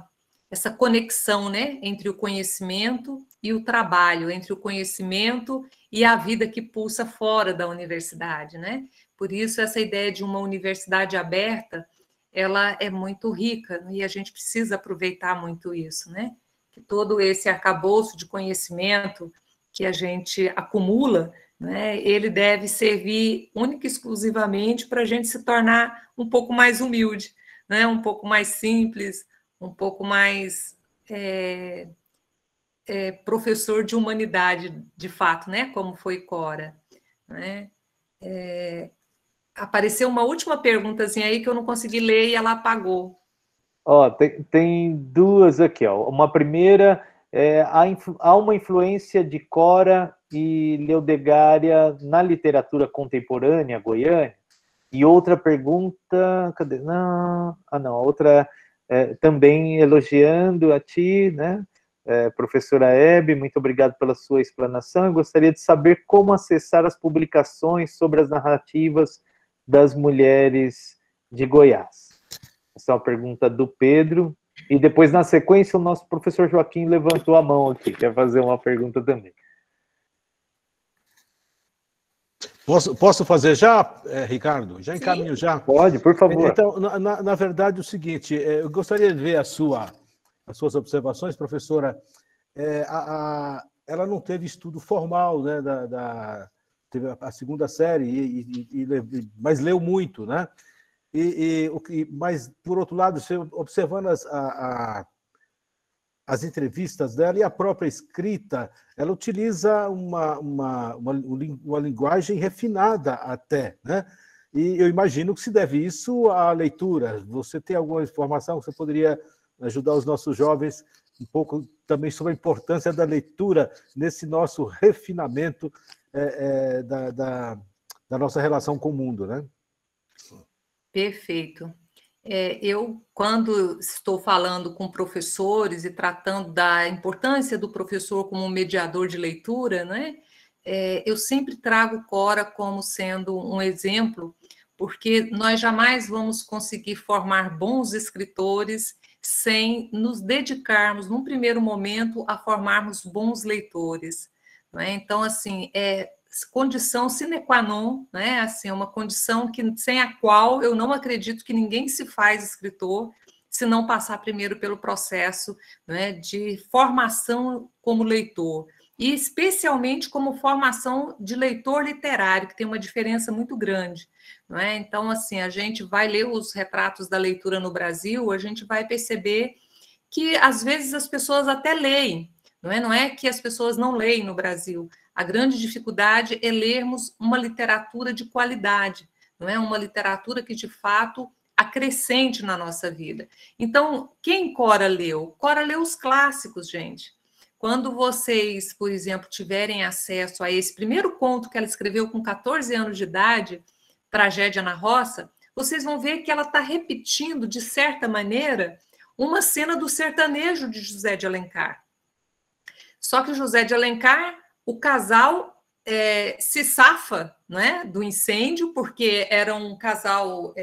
conexão, né, entre o conhecimento e o trabalho, entre o conhecimento e a vida que pulsa fora da universidade, né? Por isso, essa ideia de uma universidade aberta, ela é muito rica, e a gente precisa aproveitar muito isso, né? que todo esse arcabouço de conhecimento que a gente acumula, né, ele deve servir única e exclusivamente para a gente se tornar um pouco mais humilde, né, um pouco mais simples, um pouco mais professor de humanidade, de fato, né, como foi Cora. Né? Apareceu uma última perguntazinha aí que eu não consegui ler e ela apagou. Ó, tem duas aqui, ó. Uma primeira, há uma influência de Cora e Leodegária na literatura contemporânea goiana? E outra pergunta, cadê? Não, a outra também elogiando a ti, né? Professora Hebe, muito obrigado pela sua explanação. Eu gostaria de saber como acessar as publicações sobre as narrativas das mulheres de Goiás. Essa é uma pergunta do Pedro. E depois, na sequência, o nosso professor Joaquim levantou a mão aqui, quer fazer uma pergunta também. Posso fazer já, Ricardo? Já encaminho já? Pode, por favor. Então, na verdade, o seguinte, eu gostaria de ver as suas observações, professora. Ela não teve estudo formal, né, teve a segunda série, mas leu muito, né? Mas, por outro lado, observando as entrevistas dela e a própria escrita, ela utiliza uma linguagem refinada até, né? E eu imagino que se deve isso à leitura. Você tem alguma informação que você poderia ajudar os nossos jovens um pouco também sobre a importância da leitura nesse nosso refinamento da nossa relação com o mundo, né? Perfeito. Eu, quando estou falando com professores e tratando da importância do professor como um mediador de leitura, né, eu sempre trago Cora como sendo um exemplo, porque nós jamais vamos conseguir formar bons escritores sem nos dedicarmos, num primeiro momento, a formarmos bons leitores. Né? Então, assim, condição sine qua non, né? Assim, uma condição sem a qual eu não acredito que ninguém se faz escritor se não passar primeiro pelo processo, né, de formação como leitor, e especialmente como formação de leitor literário, que tem uma diferença muito grande. Não é? Então, assim, a gente vai ler os retratos da leitura no Brasil, a gente vai perceber que, às vezes, as pessoas até leem, não é que as pessoas não leem no Brasil. A grande dificuldade é lermos uma literatura de qualidade, não é? Uma literatura que, de fato, acrescente na nossa vida. Então, quem Cora leu? Cora leu os clássicos, gente. Quando vocês, por exemplo, tiverem acesso a esse primeiro conto que ela escreveu com 14 anos de idade, Tragédia na Roça, vocês vão ver que ela está repetindo, de certa maneira, uma cena do sertanejo de José de Alencar. Só que José de Alencar, o casal se safa, né, do incêndio, porque era um casal,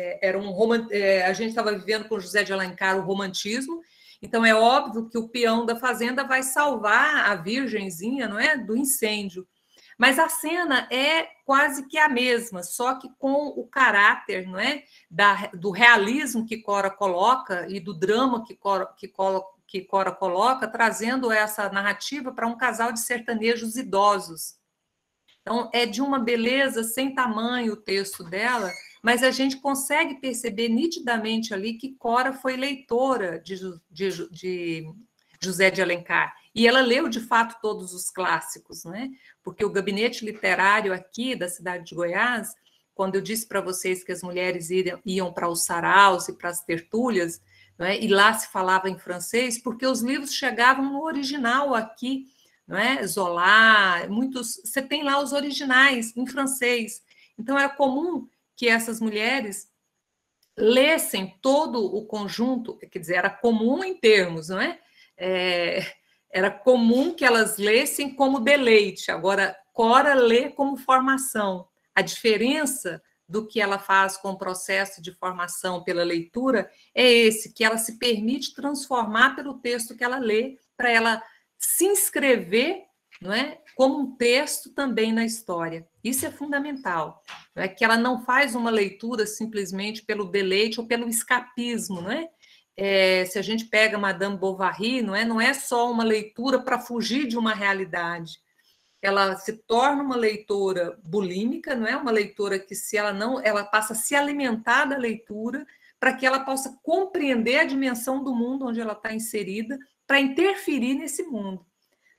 a gente estava vivendo com José de Alencar o romantismo, então é óbvio que o peão da fazenda vai salvar a virgenzinha, não é, do incêndio. Mas a cena é quase que a mesma, só que com o caráter, não é, do realismo que Cora coloca e do drama que Cora coloca, trazendo essa narrativa para um casal de sertanejos idosos. Então, é de uma beleza sem tamanho o texto dela, mas a gente consegue perceber nitidamente ali que Cora foi leitora de José de Alencar. E ela leu, de fato, todos os clássicos, né? Porque o gabinete literário aqui da cidade de Goiás, quando eu disse para vocês que as mulheres iam para os saraus e para as tertúlias, não é? E lá se falava em francês, porque os livros chegavam no original aqui, não é? Zola, muitos, você tem lá os originais em francês. Então, era comum que essas mulheres lessem todo o conjunto, quer dizer, era comum em termos, não é? Era comum que elas lessem como deleite. Agora, Cora lê como formação. A diferença do que ela faz com o processo de formação pela leitura é esse, que ela se permite transformar pelo texto que ela lê, para ela se inscrever, não é, como um texto também na história. Isso é fundamental. Não é que ela não faz uma leitura simplesmente pelo deleite ou pelo escapismo, não é? se a gente pega Madame Bovary, não é só uma leitura para fugir de uma realidade. Ela se torna uma leitora bulímica, não é uma leitora que, se ela não, ela passa a se alimentar da leitura para que ela possa compreender a dimensão do mundo onde ela está inserida, para interferir nesse mundo,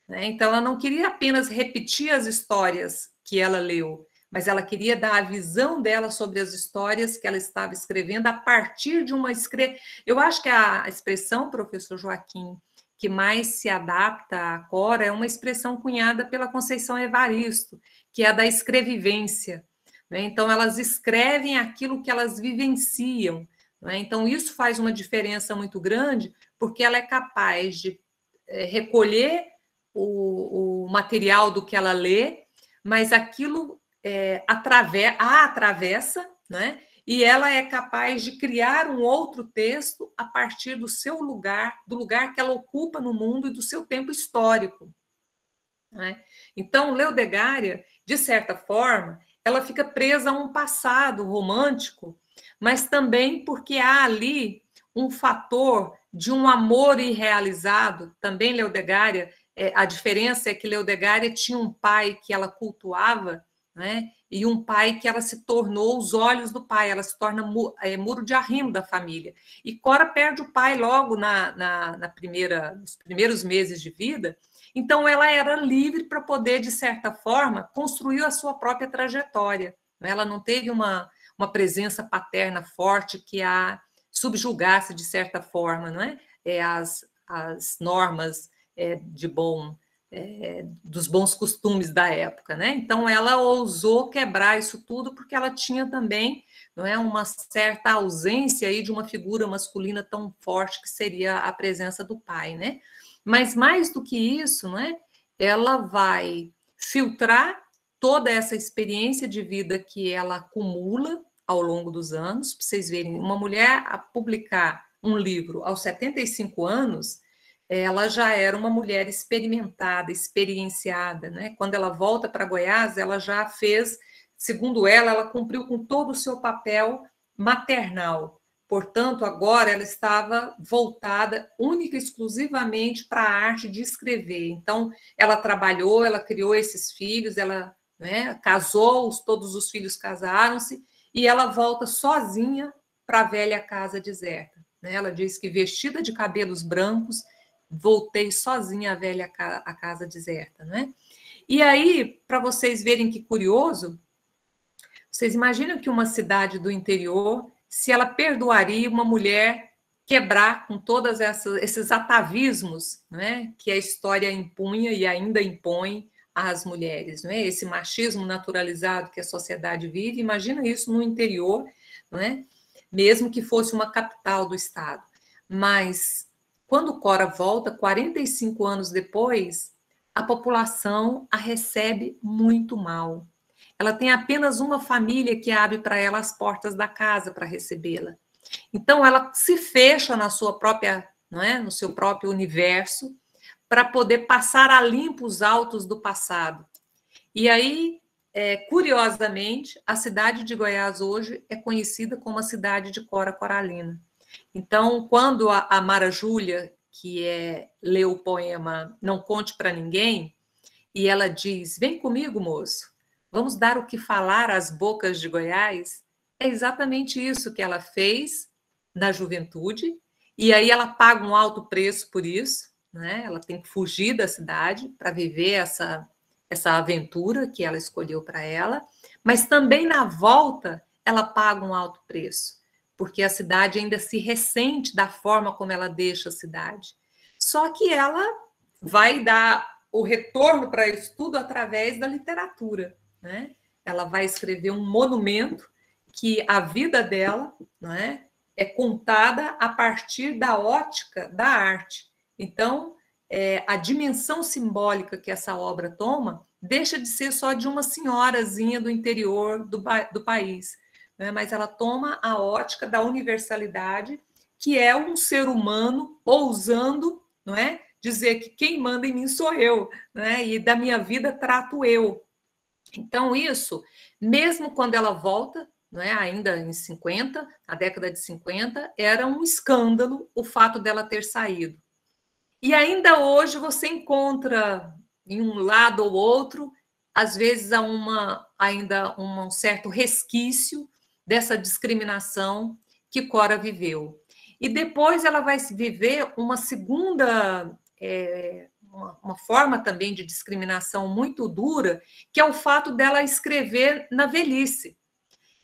né? Então, ela não queria apenas repetir as histórias que ela leu, mas ela queria dar a visão dela sobre as histórias que ela estava escrevendo a partir de uma escrita. Eu acho que a expressão, professor Joaquim, que mais se adapta à Cora é uma expressão cunhada pela Conceição Evaristo, que é a da escrevivência, né? Então, elas escrevem aquilo que elas vivenciam, né? Então, isso faz uma diferença muito grande, porque ela é capaz de recolher o material do que ela lê, mas aquilo a atravessa, né? E ela é capaz de criar um outro texto a partir do seu lugar, do lugar que ela ocupa no mundo e do seu tempo histórico, né? Então, Leodegária, de certa forma, ela fica presa a um passado romântico, mas também porque há ali um fator de um amor irrealizado. Também Leodegária, a diferença é que Leodegária tinha um pai que ela cultuava, né? E um pai que ela se tornou os olhos do pai, ela se torna muro de arrimo da família. E Cora perde o pai logo nos primeiros meses de vida, então ela era livre para poder, de certa forma, construir a sua própria trajetória. Ela não teve uma presença paterna forte que a subjugasse, de certa forma, não é? As normas dos bons costumes da época, né? Então, ela ousou quebrar isso tudo porque ela tinha também, não é, uma certa ausência aí de uma figura masculina tão forte que seria a presença do pai, né? Mas mais do que isso, não é? Ela vai filtrar toda essa experiência de vida que ela acumula ao longo dos anos. Para vocês verem, uma mulher a publicar um livro aos 75 anos, ela já era uma mulher experimentada, experienciada, né? Quando ela volta para Goiás, ela já fez, segundo ela cumpriu com todo o seu papel maternal. Portanto, agora ela estava voltada única e exclusivamente para a arte de escrever. Então, ela trabalhou, ela criou esses filhos, ela, né, casou, todos os filhos casaram-se, e ela volta sozinha para a velha casa deserta, né? Ela diz que, vestida de cabelos brancos, voltei sozinha à velha casa deserta, né? E aí, para vocês verem que curioso, vocês imaginam que uma cidade do interior, se ela perdoaria uma mulher quebrar com todos esses atavismos, né, que a história impunha e ainda impõe às mulheres, né? Esse machismo naturalizado que a sociedade vive, imagina isso no interior, né? Mesmo que fosse uma capital do estado. Mas quando Cora volta, 45 anos depois, a população a recebe muito mal. Ela tem apenas uma família que abre para ela as portas da casa para recebê-la. Então, ela se fecha na sua própria, não é? No seu próprio universo, para poder passar a limpo os autos do passado. E aí, curiosamente, a cidade de Goiás hoje é conhecida como a cidade de Cora Coralina. Então, quando a Mara Júlia, que leu o poema Não Conte para Ninguém, e ela diz, vem comigo, moço, vamos dar o que falar às bocas de Goiás, é exatamente isso que ela fez na juventude, e aí ela paga um alto preço por isso, né? Ela tem que fugir da cidade para viver essa aventura que ela escolheu para ela, mas também na volta ela paga um alto preço, porque a cidade ainda se ressente da forma como ela deixa a cidade. Só que ela vai dar o retorno para isso tudo através da literatura, né? Ela vai escrever um monumento que a vida dela, não é contada a partir da ótica da arte. Então, a dimensão simbólica que essa obra toma deixa de ser só de uma senhorazinha do interior do país, né? Mas ela toma a ótica da universalidade, que é um ser humano ousando, não é, dizer que quem manda em mim sou eu, né? E da minha vida trato eu. Então, isso, mesmo quando ela volta não é? Ainda em 50, na década de 50, era um escândalo o fato dela ter saído. E ainda hoje você encontra em um lado ou outro, às vezes há ainda um certo resquício dessa discriminação que Cora viveu. E depois ela vai viver uma segunda, uma forma também de discriminação muito dura, que é o fato dela escrever na velhice.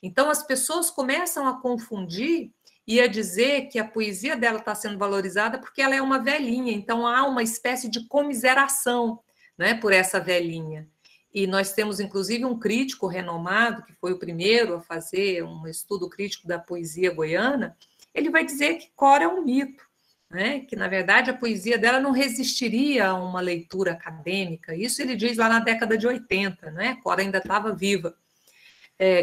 Então, as pessoas começam a confundir e a dizer que a poesia dela está sendo valorizada porque ela é uma velhinha. Então, há uma espécie de comiseração, né, por essa velhinha. E nós temos, inclusive, um crítico renomado, que foi o primeiro a fazer um estudo crítico da poesia goiana. Ele vai dizer que Cora é um mito, né? Que, na verdade, a poesia dela não resistiria a uma leitura acadêmica. Isso ele diz lá na década de 80, né? Cora ainda estava viva.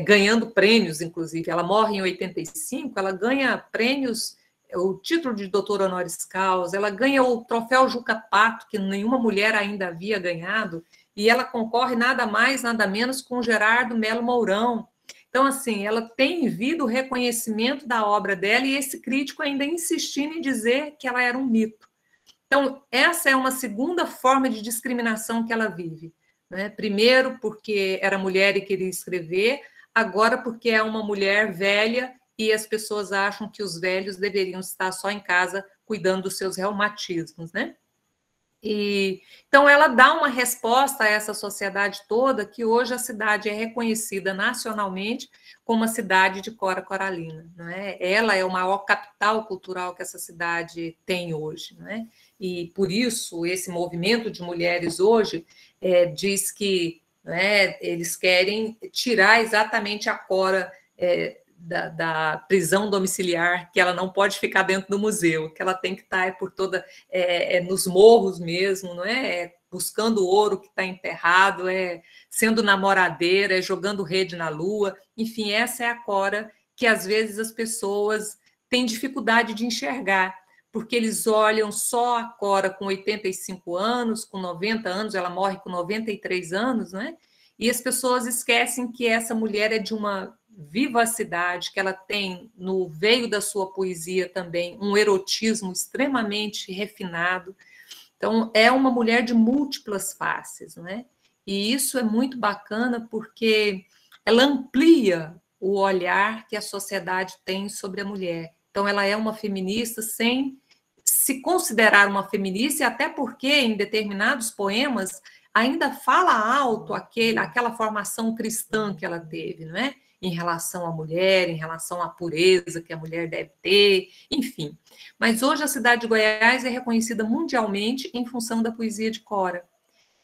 Ganhando prêmios, inclusive. Ela morre em 85, ela ganha prêmios, o título de doutora honoris causa, ela ganha o troféu Juca Pato, que nenhuma mulher ainda havia ganhado, e ela concorre nada mais, nada menos com Gerardo Melo Mourão. Então, assim, ela tem vindo o reconhecimento da obra dela e esse crítico ainda insistindo em dizer que ela era um mito. Então, essa é uma segunda forma de discriminação que ela vive. Né? Primeiro, porque era mulher e queria escrever, agora porque é uma mulher velha e as pessoas acham que os velhos deveriam estar só em casa cuidando dos seus reumatismos, né? Então, ela dá uma resposta a essa sociedade toda, que hoje a cidade é reconhecida nacionalmente como a cidade de Cora Coralina. Não é? Ela é o maior capital cultural que essa cidade tem hoje. Não é? E, por isso, esse movimento de mulheres hoje diz que, né, eles querem tirar exatamente a Cora da prisão domiciliar, que ela não pode ficar dentro do museu, que ela tem que estar por toda nos morros mesmo, não é? Buscando o ouro que está enterrado, sendo namoradeira, jogando rede na lua. Enfim, essa é a Cora que às vezes as pessoas têm dificuldade de enxergar, porque eles olham só a Cora com 85 anos, com 90 anos, ela morre com 93 anos, né? E as pessoas esquecem que essa mulher é de uma vivacidade, que ela tem no veio da sua poesia também um erotismo extremamente refinado. Então, é uma mulher de múltiplas faces, né? E isso é muito bacana porque ela amplia o olhar que a sociedade tem sobre a mulher. Então, ela é uma feminista sem se considerar uma feminista, e até porque, em determinados poemas, ainda fala alto aquela formação cristã que ela teve, não é? Em relação à mulher, em relação à pureza que a mulher deve ter, enfim. Mas hoje a cidade de Goiás é reconhecida mundialmente em função da poesia de Cora,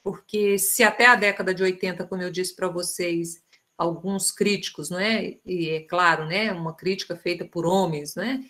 porque se até a década de 80, como eu disse para vocês, alguns críticos, não é? E é claro, né, uma crítica feita por homens, né,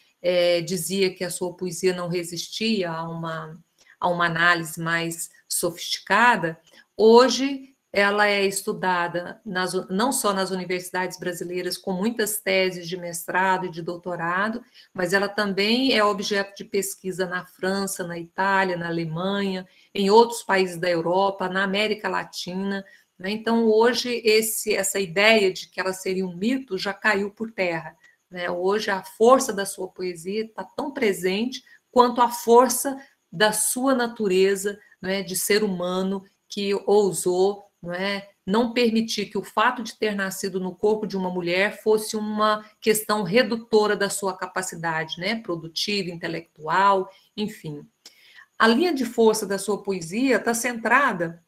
dizia que a sua poesia não resistia a uma análise mais sofisticada, hoje ela é estudada não só nas universidades brasileiras, com muitas teses de mestrado e de doutorado, mas ela também é objeto de pesquisa na França, na Itália, na Alemanha, em outros países da Europa, na América Latina. Né? Então, hoje, essa ideia de que ela seria um mito já caiu por terra. Né? Hoje, a força da sua poesia está tão presente quanto a força da sua natureza, né, de ser humano que ousou não permitir que o fato de ter nascido no corpo de uma mulher fosse uma questão redutora da sua capacidade, né, produtiva, intelectual, enfim. A linha de força da sua poesia está centrada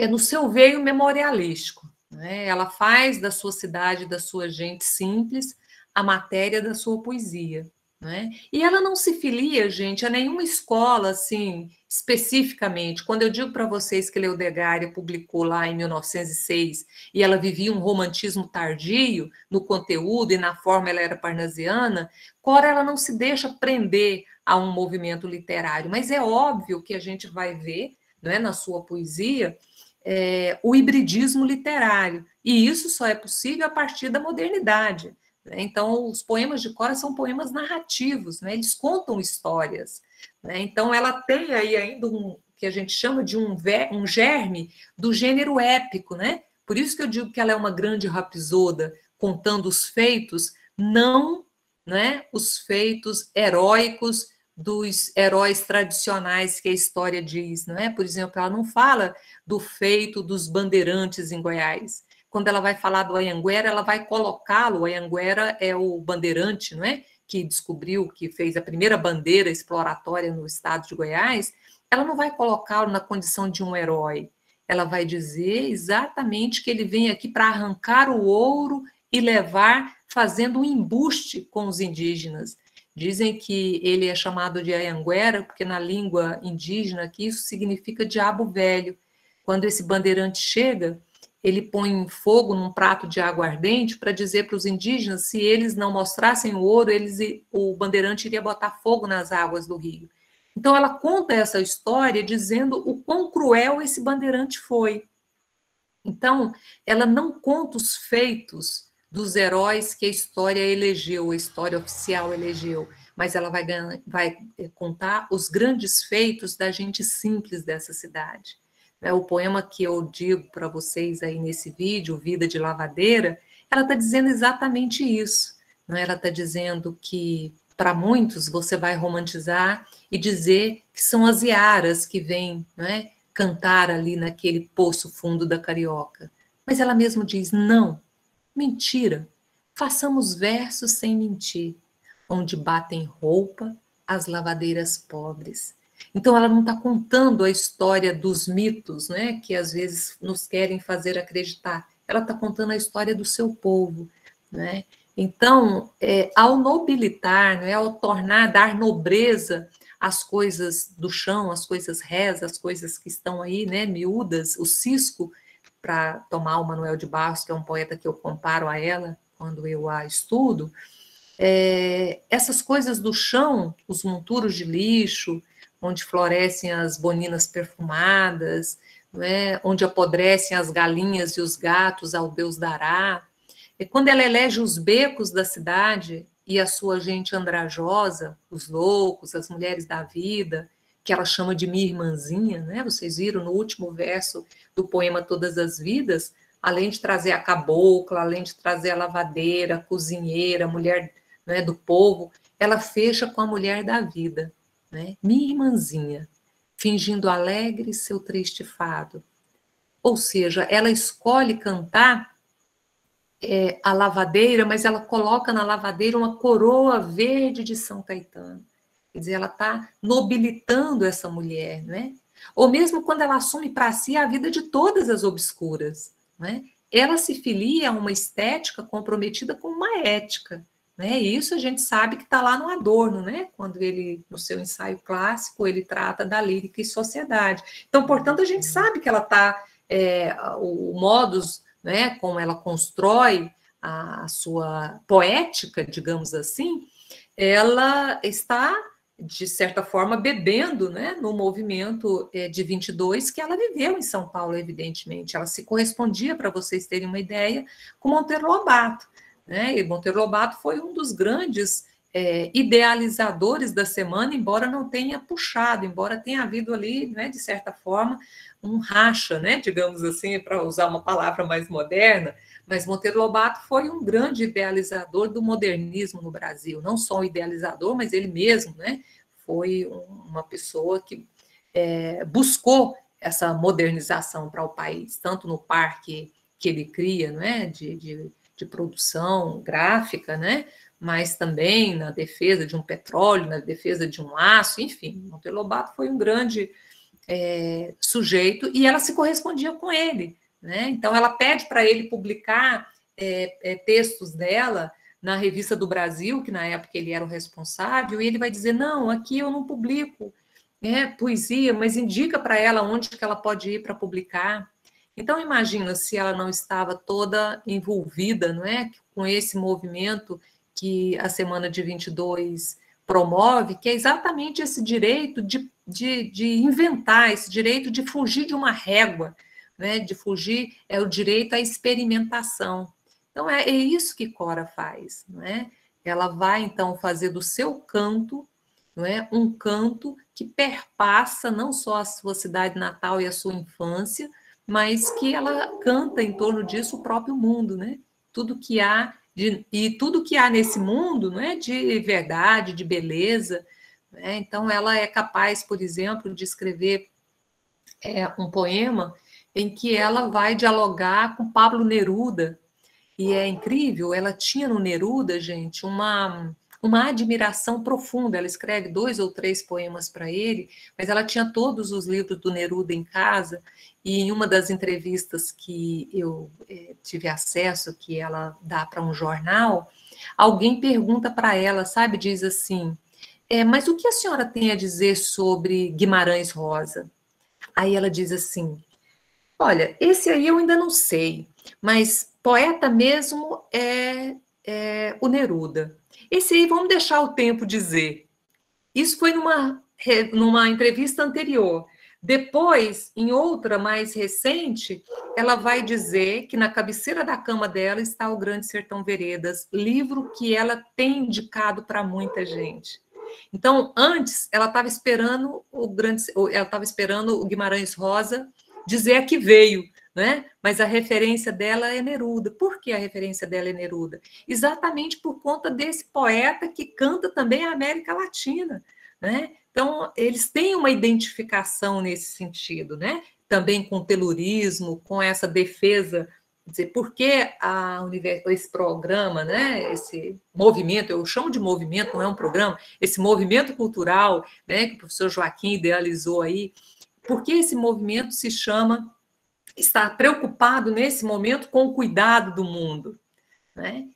no seu veio memorialístico. Né? Ela faz da sua cidade, da sua gente simples, a matéria da sua poesia. Né? E ela não se filia, gente, a nenhuma escola, assim, especificamente. Quando eu digo para vocês que Leodegária publicou lá em 1906 e ela vivia um romantismo tardio no conteúdo e na forma ela era parnasiana, Cora ela não se deixa prender a um movimento literário, mas é óbvio que a gente vai ver, né, na sua poesia o hibridismo literário, e isso só é possível a partir da modernidade. Então, os poemas de Cora são poemas narrativos, né? Eles contam histórias. Né? Então, ela tem aí ainda que a gente chama de um germe do gênero épico. Né? Por isso que eu digo que ela é uma grande rapsoda, contando os feitos, não, né, os feitos heróicos dos heróis tradicionais que a história diz, não é? Por exemplo, ela não fala do feito dos bandeirantes em Goiás. Quando ela vai falar do Anhanguera, ela vai colocá-lo, o Anhanguera é o bandeirante, não é? Que descobriu, que fez a primeira bandeira exploratória no estado de Goiás, ela não vai colocá-lo na condição de um herói. Ela vai dizer exatamente que ele vem aqui para arrancar o ouro e levar, fazendo um embuste com os indígenas. Dizem que ele é chamado de Anhanguera, porque na língua indígena aqui isso significa diabo velho. Quando esse bandeirante chega, ele põe fogo num prato de água ardente para dizer para os indígenas, se eles não mostrassem o ouro, o bandeirante iria botar fogo nas águas do rio. Então ela conta essa história dizendo o quão cruel esse bandeirante foi. Então, ela não conta os feitos dos heróis que a história elegeu, a história oficial elegeu, mas ela vai contar os grandes feitos da gente simples dessa cidade. O poema que eu digo para vocês aí nesse vídeo, Vida de Lavadeira, ela está dizendo exatamente isso. Ela está dizendo que, para muitos, você vai romantizar e dizer que são as iaras que vêm, não é, cantar ali naquele poço fundo da Carioca. Mas ela mesma diz, não, mentira, façamos versos sem mentir, onde batem roupa as lavadeiras pobres. Então, ela não está contando a história dos mitos, né, que às vezes nos querem fazer acreditar. Ela está contando a história do seu povo, né? Então, ao nobilitar, né, ao dar nobreza às coisas do chão, às coisas rés, às coisas que estão aí, né, miúdas, o cisco, para tomar o Manuel de Barros, que é um poeta que eu comparo a ela quando eu a estudo, essas coisas do chão, os monturos de lixo, onde florescem as boninas perfumadas, não é? Onde apodrecem as galinhas e os gatos ao Deus dará. E quando ela elege os becos da cidade e a sua gente andrajosa, os loucos, as mulheres da vida, que ela chama de minha irmãzinha, né? Vocês viram no último verso do poema Todas as Vidas, além de trazer a cabocla, além de trazer a lavadeira, a cozinheira, a mulher, né, do povo, ela fecha com a mulher da vida. Né? Minha irmãzinha, fingindo alegre seu triste fado. Ou seja, ela escolhe cantar a lavadeira, mas ela coloca na lavadeira uma coroa verde de São Caetano. Quer dizer, ela está nobilitando essa mulher, né? Ou mesmo quando ela assume para si a vida de todas as obscuras, né? Ela se filia a uma estética comprometida com uma ética. Né? E isso a gente sabe que está lá no Adorno, né? Quando ele, no seu ensaio clássico, ele trata da lírica e sociedade. Então, portanto, a gente sabe que ela está, o modus, né, como ela constrói a sua poética, digamos assim, ela está, de certa forma, bebendo, né, no movimento de 22 que ela viveu em São Paulo, evidentemente. Ela se correspondia, para vocês terem uma ideia, com Monteiro Lobato. Né? E Monteiro Lobato foi um dos grandes idealizadores da semana, embora não tenha puxado, embora tenha havido ali, né, de certa forma, um racha, né, digamos assim, para usar uma palavra mais moderna, mas Monteiro Lobato foi um grande idealizador do modernismo no Brasil, não só um idealizador, mas ele mesmo, né, foi uma pessoa que buscou essa modernização para o país, tanto no parque que ele cria, né, de produção gráfica, né? Mas também na defesa de um petróleo, na defesa de um aço, enfim, Monteiro Lobato foi um grande sujeito e ela se correspondia com ele, né? Então ela pede para ele publicar textos dela na Revista do Brasil, que na época ele era o responsável, e ele vai dizer, não, aqui eu não publico poesia, mas indica para ela onde que ela pode ir para publicar. Então, imagina se ela não estava toda envolvida, não é, com esse movimento que a Semana de 22 promove, que é exatamente esse direito de inventar, esse direito de fugir de uma régua, né, de fugir, é o direito à experimentação. Então, é isso que Cora faz. Não é? Ela vai, então, fazer do seu canto, não é, um canto que perpassa não só a sua cidade natal e a sua infância, mas que ela canta em torno disso o próprio mundo, né? tudo que há e tudo que há nesse mundo, não é, de verdade, de beleza, né? Então ela é capaz, por exemplo, de escrever um poema em que ela vai dialogar com Pablo Neruda, e é incrível, ela tinha no Neruda, gente, uma admiração profunda. Ela escreve 2 ou 3 poemas para ele, mas ela tinha todos os livros do Neruda em casa, e em uma das entrevistas que eu tive acesso, que ela dá para um jornal, alguém pergunta para ela, sabe, diz assim, mas o que a senhora tem a dizer sobre Guimarães Rosa? Aí ela diz assim, olha, esse aí eu ainda não sei, mas poeta mesmo é o Neruda. Esse aí vamos deixar o tempo dizer. Isso foi numa entrevista anterior. Depois, em outra mais recente, ela vai dizer que na cabeceira da cama dela está O Grande Sertão Veredas, livro que ela tem indicado para muita gente. Então, antes, ela estava esperando o Guimarães Rosa dizer a que veio, né? Mas a referência dela é Neruda. Por que a referência dela é Neruda? Exatamente por conta desse poeta que canta também a América Latina, né? Então, eles têm uma identificação nesse sentido, né? Também com o telurismo, com essa defesa, dizer, por que esse programa, né? Esse movimento, eu chamo de movimento, não é um programa, esse movimento cultural, né, que o professor Joaquim idealizou aí, por que esse movimento está preocupado nesse momento com o cuidado do mundo, né?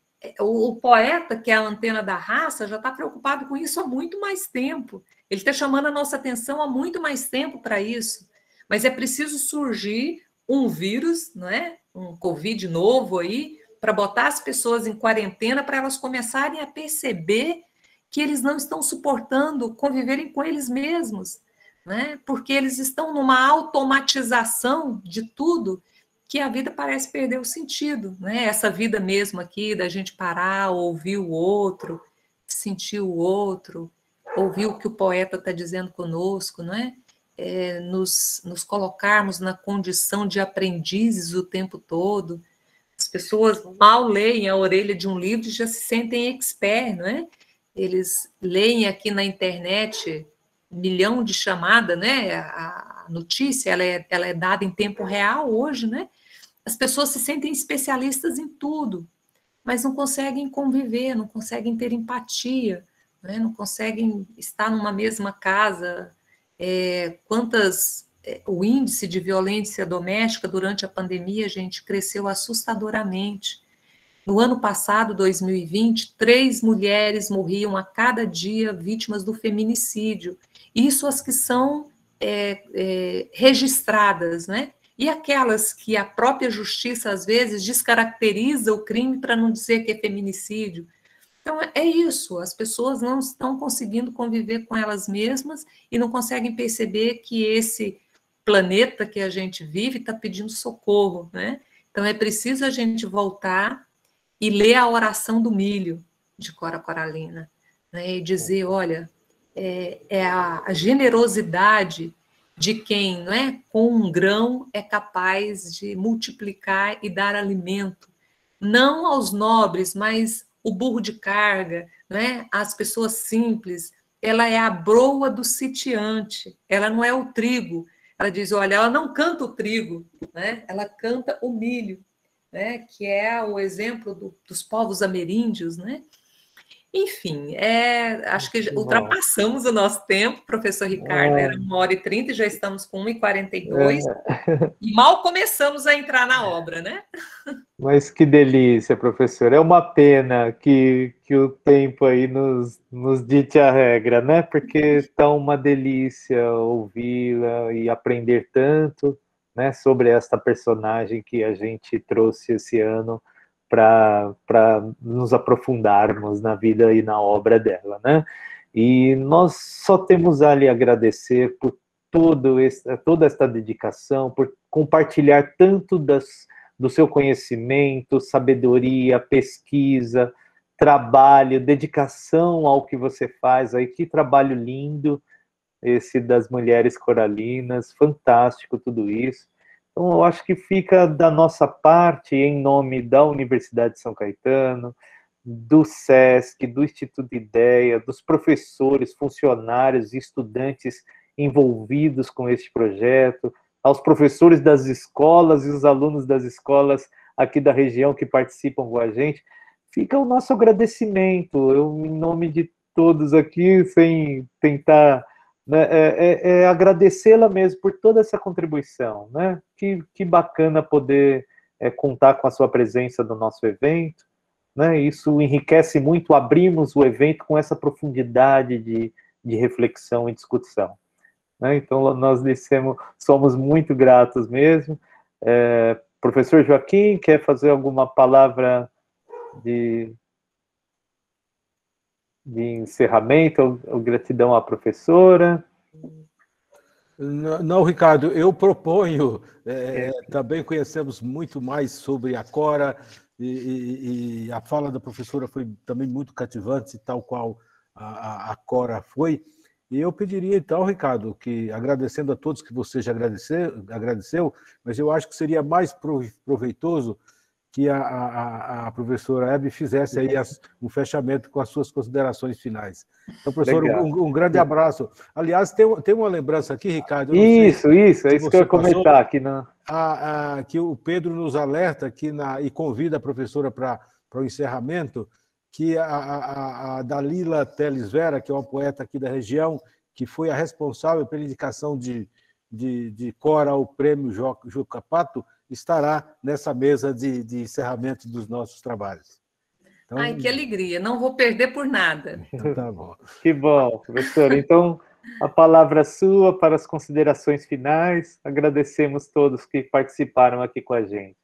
O poeta, que é a antena da raça, já está preocupado com isso há muito mais tempo. Ele está chamando a nossa atenção há muito mais tempo para isso. Mas é preciso surgir um vírus, não é? Um Covid novo aí, para botar as pessoas em quarentena, para elas começarem a perceber que eles não estão suportando conviverem com eles mesmos, né? Porque eles estão numa automatização de tudo, que a vida parece perder o sentido, né? Essa vida mesmo aqui, da gente parar, ouvir o outro, sentir o outro, ouvir o que o poeta está dizendo conosco, não é? Nos colocarmos na condição de aprendizes o tempo todo. As pessoas mal leem a orelha de um livro e já se sentem expert, não é? Eles leem aqui na internet 1 milhão de chamadas, né? A notícia ela é dada em tempo real hoje, né? As pessoas se sentem especialistas em tudo, mas não conseguem conviver, não conseguem ter empatia, né? Não conseguem estar numa mesma casa. O índice de violência doméstica durante a pandemia, gente, cresceu assustadoramente. No ano passado, 2020, 3 mulheres morriam a cada dia vítimas do feminicídio. Isso as que são registradas, né? E aquelas que a própria justiça, às vezes, descaracteriza o crime para não dizer que é feminicídio. Então, é isso, as pessoas não estão conseguindo conviver com elas mesmas e não conseguem perceber que esse planeta que a gente vive está pedindo socorro, né? Então, é preciso a gente voltar e ler a oração do milho, de Cora Coralina, né? E dizer, olha, a generosidade de quem, não é, com um grão é capaz de multiplicar e dar alimento, não aos nobres, mas o burro de carga, né? As pessoas simples, ela é a broa do sitiante, ela não é o trigo. Ela diz, olha, ela não canta o trigo, né? Ela canta o milho, né? Que é o exemplo dos povos ameríndios, né? Enfim, acho que ultrapassamos o nosso tempo, professor Ricardo, era 1h30 e já estamos com 1h42, e mal começamos a entrar na obra, né? Mas que delícia, professor. É uma pena que o tempo aí nos dite a regra, né? Porque está uma delícia ouvi-la e aprender tanto, né, sobre esta personagem que a gente trouxe esse ano para nos aprofundarmos na vida e na obra dela, né? E nós só temos a lhe agradecer por toda esta dedicação, por compartilhar tanto do seu conhecimento, sabedoria, pesquisa, trabalho, dedicação ao que você faz aí. Que trabalho lindo esse das Mulheres Coralinas, fantástico tudo isso. Então, eu acho que fica da nossa parte, em nome da Universidade de São Caetano, do SESC, do Instituto Ideia, dos professores, funcionários e estudantes envolvidos com este projeto, aos professores das escolas e os alunos das escolas aqui da região que participam com a gente, fica o nosso agradecimento. Eu, em nome de todos aqui, sem tentar, né, agradecê-la mesmo por toda essa contribuição, né? Que bacana poder contar com a sua presença no nosso evento, né? Isso enriquece muito, abrimos o evento com essa profundidade de reflexão e discussão, né? Então, nós somos muito gratos mesmo. Professor Joaquim, quer fazer alguma palavra de encerramento ou gratidão à professora? Não, Ricardo, eu proponho, também conhecemos muito mais sobre a Cora, e a fala da professora foi também muito cativante, tal qual a Cora foi. E eu pediria, então, Ricardo, que agradecendo a todos que você já agradeceu, mas eu acho que seria mais proveitoso que a professora Hebe fizesse aí um fechamento com as suas considerações finais. Então, professor, um grande abraço. Aliás, tem uma lembrança aqui, Ricardo. Isso, é isso que eu ia comentar aqui. Que o Pedro nos alerta aqui e convida a professora para o encerramento, que a Dalila Teles Vera, que é uma poeta aqui da região, que foi a responsável pela indicação de Cora ao prêmio Juca Pato, estará nessa mesa de encerramento dos nossos trabalhos. Então, ai, que alegria, não vou perder por nada. Então, tá bom. Que bom, professor. Então, a palavra sua para as considerações finais. Agradecemos todos que participaram aqui com a gente.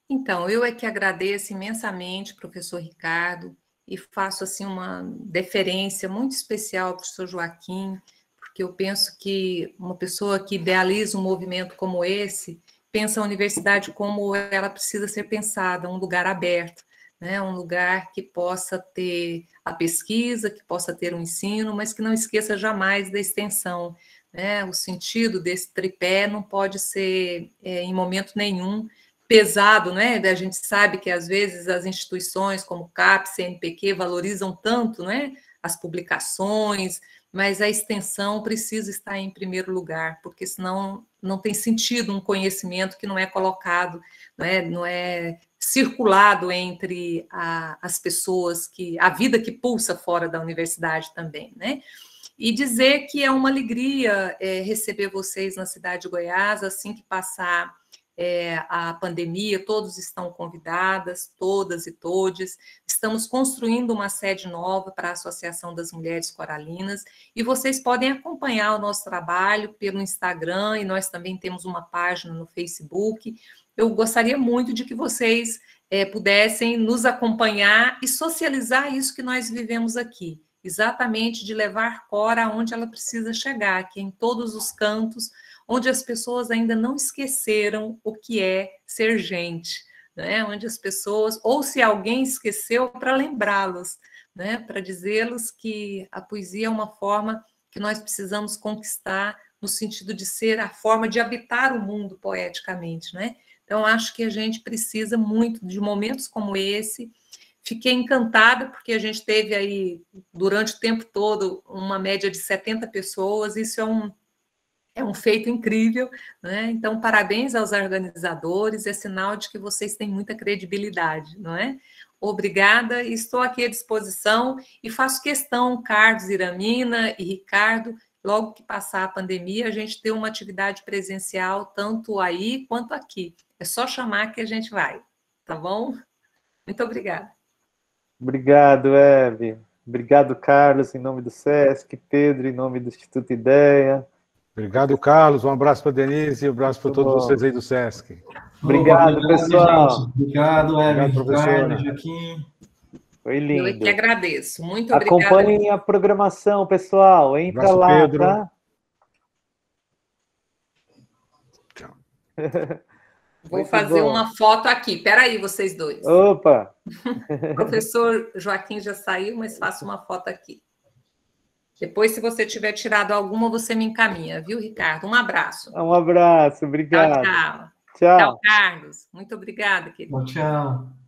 Então, eu é que agradeço imensamente, professor Ricardo, e faço assim uma deferência muito especial ao professor Joaquim, porque eu penso que uma pessoa que idealiza um movimento como esse, pensa a universidade como ela precisa ser pensada, um lugar aberto, né? Um lugar que possa ter a pesquisa, que possa ter o ensino, mas que não esqueça jamais da extensão, né? O sentido desse tripé não pode ser, em momento nenhum, pesado, né? A gente sabe que, às vezes, as instituições como CAPES, CNPq, valorizam tanto, né, as publicações, mas a extensão precisa estar em primeiro lugar, porque senão não tem sentido um conhecimento que não é colocado, não é circulado entre as pessoas, a vida que pulsa fora da universidade também, né? E dizer que é uma alegria receber vocês na cidade de Goiás, assim que passar a pandemia, todos estão convidadas, todas e todes. Estamos construindo uma sede nova para a Associação das Mulheres Coralinas, e vocês podem acompanhar o nosso trabalho pelo Instagram, e nós também temos uma página no Facebook. Eu gostaria muito de que vocês pudessem nos acompanhar e socializar isso que nós vivemos aqui, exatamente de levar Cora aonde ela precisa chegar, que é em todos os cantos, onde as pessoas ainda não esqueceram o que é ser gente, né? Onde as pessoas, ou se alguém esqueceu, para lembrá-los, né? Para dizê-los que a poesia é uma forma que nós precisamos conquistar, no sentido de ser a forma de habitar o mundo poeticamente, né? Então, acho que a gente precisa muito de momentos como esse. Fiquei encantada, porque a gente teve aí, durante o tempo todo, uma média de 70 pessoas, isso é um feito incrível, né? Então, parabéns aos organizadores, é sinal de que vocês têm muita credibilidade, não é? Obrigada, estou aqui à disposição e faço questão, Carlos, Iramina e Ricardo, logo que passar a pandemia, a gente ter uma atividade presencial, tanto aí quanto aqui. É só chamar que a gente vai, tá bom? Muito obrigada. Obrigado, Hebe. Obrigado, Carlos, em nome do SESC, Pedro, em nome do Instituto Ideia. Obrigado, Carlos. Um abraço para a Denise e um abraço para todos vocês aí do SESC. Obrigado, pessoal. Gente. Obrigado, Hebe, professora. Ricardo, Joaquim. Foi lindo. Eu que agradeço. Muito obrigada. Acompanhem a programação, pessoal. Entra abraço, lá, Pedro. tá? Tchau. Vou fazer uma foto aqui. Espera aí, vocês dois. Opa! O professor Joaquim já saiu, mas faço uma foto aqui. Depois, se você tiver tirado alguma, você me encaminha, viu, Ricardo? Um abraço. Um abraço, obrigado. Tchau, tchau. Tchau. Tchau, Carlos. Muito obrigada, querido. Tchau.